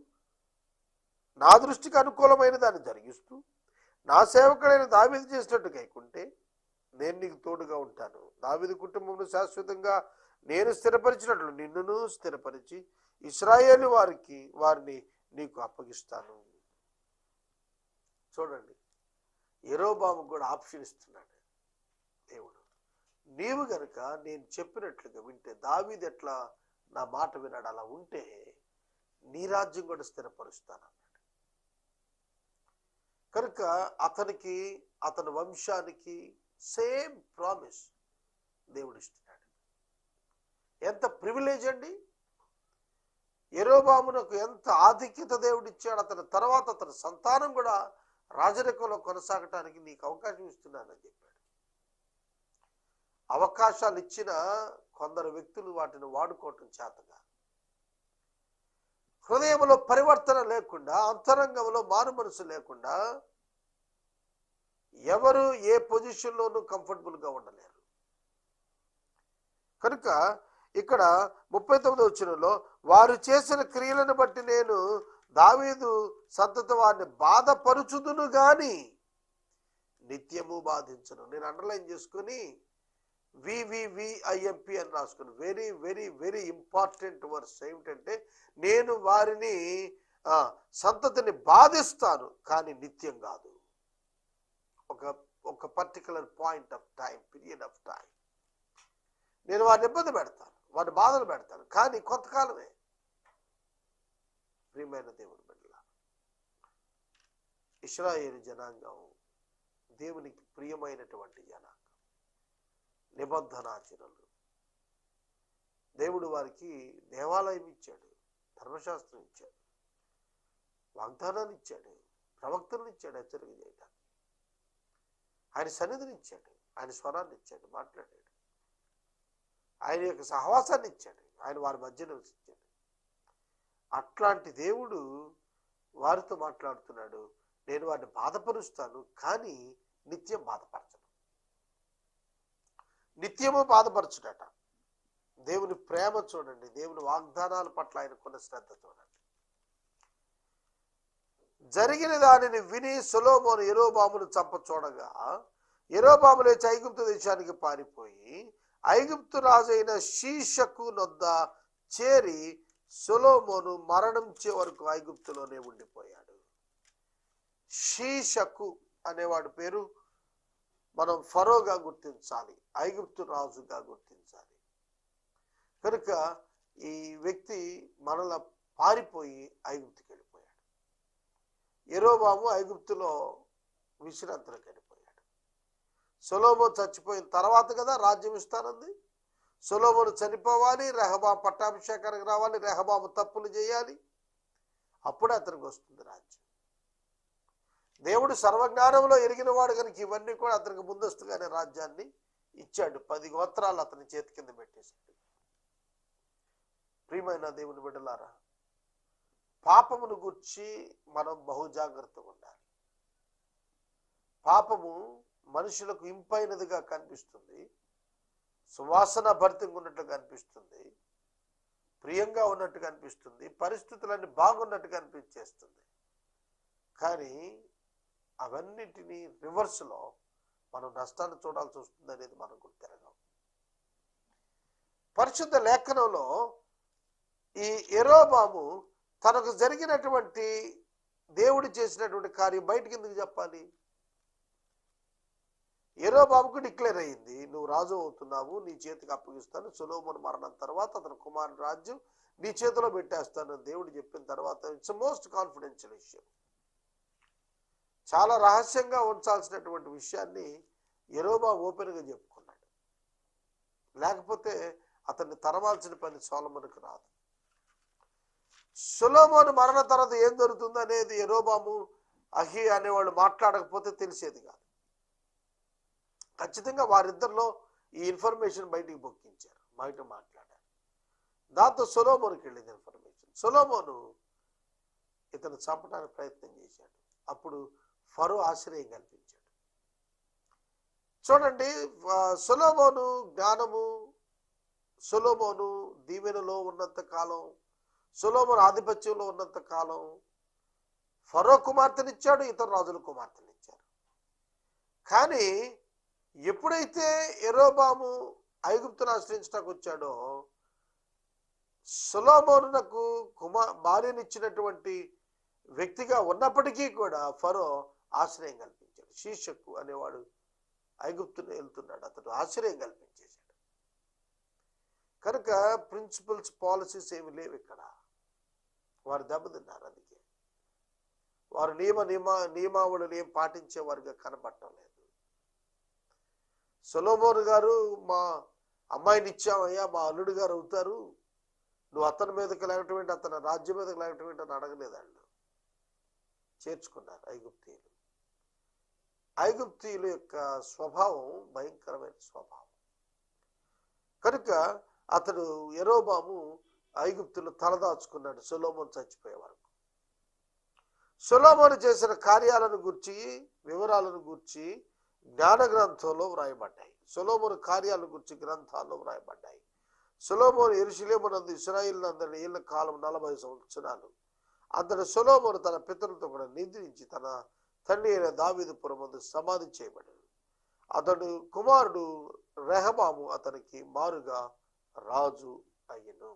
నా దృష్టికి అనుకూలమైన దాన్ని జరిగిస్తూ నా సేవకుడైన దావీదు చేసినట్టు కైకుంటే నేను నీకు తోడుగా ఉంటాను. దావీదు కుటుంబమును శాశ్వతంగా నేను స్థిరపరిచినట్లు నిన్నును స్థిరపరిచి ఇశ్రాయేలు వారిని నీకు అప్పగిస్తాను. చూడండి, యెరోబాము కూడా ఆప్షన్ ఇస్తున్నాడు దేవుడు. నీవు గనుక నేను చెప్పినట్లుగా వింటే, దావీదు ఎట్లా నా మాట విన్నాడు అలా ఉంటే నీ రాజ్యం కూడా స్థిరపరుస్తాను అన్నాడు. కనుక అతనికి, అతని వంశానికి సేమ్ ప్రామిస్ దేవుడు ఇస్తున్నాడు. ఎంత ప్రివిలేజ్ అండి! యెరోబామునకు ఎంత ఆధిక్యత దేవుడు ఇచ్చాడు. అతని తర్వాత అతని సంతానం కూడా రాజరికంలో కొనసాగటానికి నీకు అవకాశం ఇస్తున్నానని చెప్పాడు. అవకాశాలు ఇచ్చిన కొందరు వ్యక్తులు వాటిని వాడుకోవటం చేతగా, హృదయంలో పరివర్తన లేకుండా, అంతరంగంలో మారు మనసు లేకుండా ఎవరు ఏ పొజిషన్లోనూ కంఫర్టబుల్గా ఉండలేరు. కనుక ఇక్కడ 39వ వచనంలో, వారు చేసిన క్రియలను బట్టి నేను దావీదు సంతతి వారిని బాధపరుచుదును గాని నిత్యము బాధించను. నేను అండర్లైన్ చేసుకుని వివివిఐఎంపి అని రాసుకుని, very very very important words ఏమిటంటే, నేను వారిని సంతతిని బాధిస్తాను కానీ నిత్యం కాదు. ఒక particular point of time, period of time నేను వారిని ఇబ్బంది పెడతాను, వారిని బాధలు పెడతాను, కానీ కొంతకాలమే. ప్రియమైన దేవుని బిడ్డల, ఇశ్రాయేలు జనాంగం దేవునికి ప్రియమైనటువంటి జనాంగం, నిబంధనాచరులు. దేవుడు వారికి దేవాలయం ఇచ్చాడు, ధర్మశాస్త్రం ఇచ్చాడు, వాగ్దానాన్ని ఇచ్చాడు, ప్రవక్తలను ఇచ్చాడు హెచ్చరిక చేయడానికి. ఆయన సన్నిధిని ఇచ్చాడు, ఆయన స్వరాన్ని ఇచ్చాడు, మాట్లాడాడు. ఆయన యొక్క సహవాసాన్ని ఇచ్చాడు, ఆయన వారి మధ్య నివసించాడు. అట్లాంటి దేవుడు వారితో మాట్లాడుతున్నాడు, నేను వారిని బాధపరుస్తాను కానీ నిత్యం బాధపరచను. నిత్యము బాధపరచుడట. దేవుని ప్రేమ చూడండి, దేవుని వాగ్దానాల పట్ల ఆయనకున్న శ్రద్ధ చూడండి. జరిగిన దానిని విని సొలొమోను యెరోబామును చంప చూడగా, యెరోబాము లేచి ఐగుప్తు దేశానికి పారిపోయి ఐగుప్తు రాజైన షీషకు నొద్ద చేరి సొలొమోను మరణించే వరకు ఐగుప్తులోనే ఉండిపోయాడు. షీషకు అనేవాడి పేరు మనం ఫరోగా గుర్తించాలి, ఐగుప్తు రాజుగా గుర్తించాలి. కనుక ఈ వ్యక్తి మనల పారిపోయి ఐగుప్తుకి వెళ్ళిపోయాడు. యెరోబాము ఐగుప్తులో విశ్రాంతిలోకి వెళ్ళిపోయాడు. సొలొమోను చచ్చిపోయిన తర్వాత కదా రాజ్యం ఇస్తానంది. సొలొమోను చనిపోవాలి, రెహబాము పట్టాభిషేకానికి రావాలి, రెహబాము తప్పులు చేయాలి, అప్పుడే అతనికి వస్తుంది రాజ్యం. దేవుడు సర్వజ్ఞానంలో ఎరిగిన వాడు కనుక ఇవన్నీ కూడా అతనికి ముందస్తుగానే రాజ్యాన్ని ఇచ్చాడు. 10 గోత్రాలు అతని చేతి కింద పెట్టేశాడు. ప్రియమైన దేవుని బిడ్డలారా, పాపమును గుర్చి మనం బహుజాగ్రత్తగా ఉండాలి. పాపము మనుషులకు ఇంపైనదిగా కనిపిస్తుంది, సువాసన భరితంగా ఉన్నట్టుగా అనిపిస్తుంది, ప్రియంగా ఉన్నట్టుగా అనిపిస్తుంది, పరిస్థితులన్నీ బాగున్నట్టుగా అనిపించేస్తుంది. కానీ అవన్నిటినీ రివర్స్లో మనం నష్టాన్ని చూడాల్సి వస్తుంది అనేది మనం గుర్తిరగం. పరిశుద్ధ లేఖనంలో ఈ యెరోబాము తనకు జరిగినటువంటి దేవుడు చేసినటువంటి కార్యం బయటికి ఎందుకు చెప్పాలి? యెరోబాముకు డిక్లేర్ అయ్యింది, నువ్వు రాజు అవుతున్నావు, నీ చేతికి అప్పగిస్తాను, సొలొమోను మరణం తర్వాత అతని కుమారుని రాజ్యం నీ చేతిలో పెట్టేస్తాను దేవుడు చెప్పిన తర్వాత ఇట్స్ మోస్ట్ కాన్ఫిడెన్షియల్ విషయం. చాలా రహస్యంగా ఉంచాల్సినటువంటి విషయాన్ని యెరోబాము ఓపెన్గా చెప్పుకున్నాడు. లేకపోతే అతన్ని తరవాల్సిన పని సొలొమోనుకు రాదు. సొలొమోను మరణ తర్వాత ఏం జరుగుతుంది అనేది యెరోబాము అహీ అనేవాళ్ళు మాట్లాడకపోతే తెలిసేది కాదు. ఖచ్చితంగా వారిద్దరిలో ఈ ఇన్ఫర్మేషన్ బయటికి బొక్కించారు, బయట మాట్లాడారు. దాంతో సొలొమోనుకి వెళ్ళింది ఇన్ఫర్మేషన్. సొలొమోను ఇతను చంపడానికి ప్రయత్నం చేశాడు. అప్పుడు ఫరో ఆశ్రయం కల్పించాడు. చూడండి, సొలొమోను జ్ఞానము, సొలొమోను దీవెనలో ఉన్నంత కాలం, సొలొమోను ఆధిపత్యంలో ఉన్నంత కాలం ఫరో కుమార్తెనిచ్చాడు, ఇతర రాజుల కుమార్తెనిచ్చారు. కానీ ఎప్పుడైతే యెరోబాము ఐగుప్తును ఆశ్రయించడానికి వచ్చాడో, సొలొమోనునకు భార్యనిచ్చినటువంటి వ్యక్తిగా ఉన్నప్పటికీ కూడా ఫరో ఆశ్రయం కల్పించాడు. షీషకు అనేవాడు ఐగుప్తును వెళ్తున్నాడు, అతడు ఆశ్రయం కల్పించేశాడు. కనుక ప్రిన్సిపల్స్, పాలసీస్ ఏమి లేవు ఇక్కడ. వారు దెబ్బతిన్నారు. అందుకే వారు నియమావళులు ఏం పాటించేవారుగా కనబడటం లేదు. సొలొమోను గారు, మా అమ్మాయిని ఇచ్చామయ్యా, మా అల్లుడు గారు అవుతారు, నువ్వు అతని మీదకి లేకపోతే ఏంటి, అతని రాజ్యం మీదకి లేకపోతే ఏంటి అని అడగలేదు. వాళ్ళు చేర్చుకున్నారు ఐగుప్తీయులు. ఐగుప్తీయుల యొక్క స్వభావం భయంకరమైన స్వభావం. కనుక అతడు యెరోబాము ఐగుప్తులు తలదాచుకున్నాడు సొలొమోను చచ్చిపోయే వరకు. సొలొమోను చేసిన కార్యాలను గూర్చి, వివరాలను గూర్చి జ్ఞాన గ్రంథంలో వ్రాయబడ్డాయి. సొలొమోను కార్యాలను గురించి గ్రంథాల్లో వ్రాయబడ్డాయి. సొలొమోను యెరూషలేమునందు ఇశ్రాయేలునందరి ఏళ్ల కాలం 40 సంవత్సరాలు. అంతటి సొలొమోను తన పితరులతో కూడా నిద్రించి తన తండ్రి అయిన దావీదు పురమందు సమాధి చేయబడాడు. అతడు కుమారుడు రెహబాము అతనికి మారుగా రాజు అయ్యెను.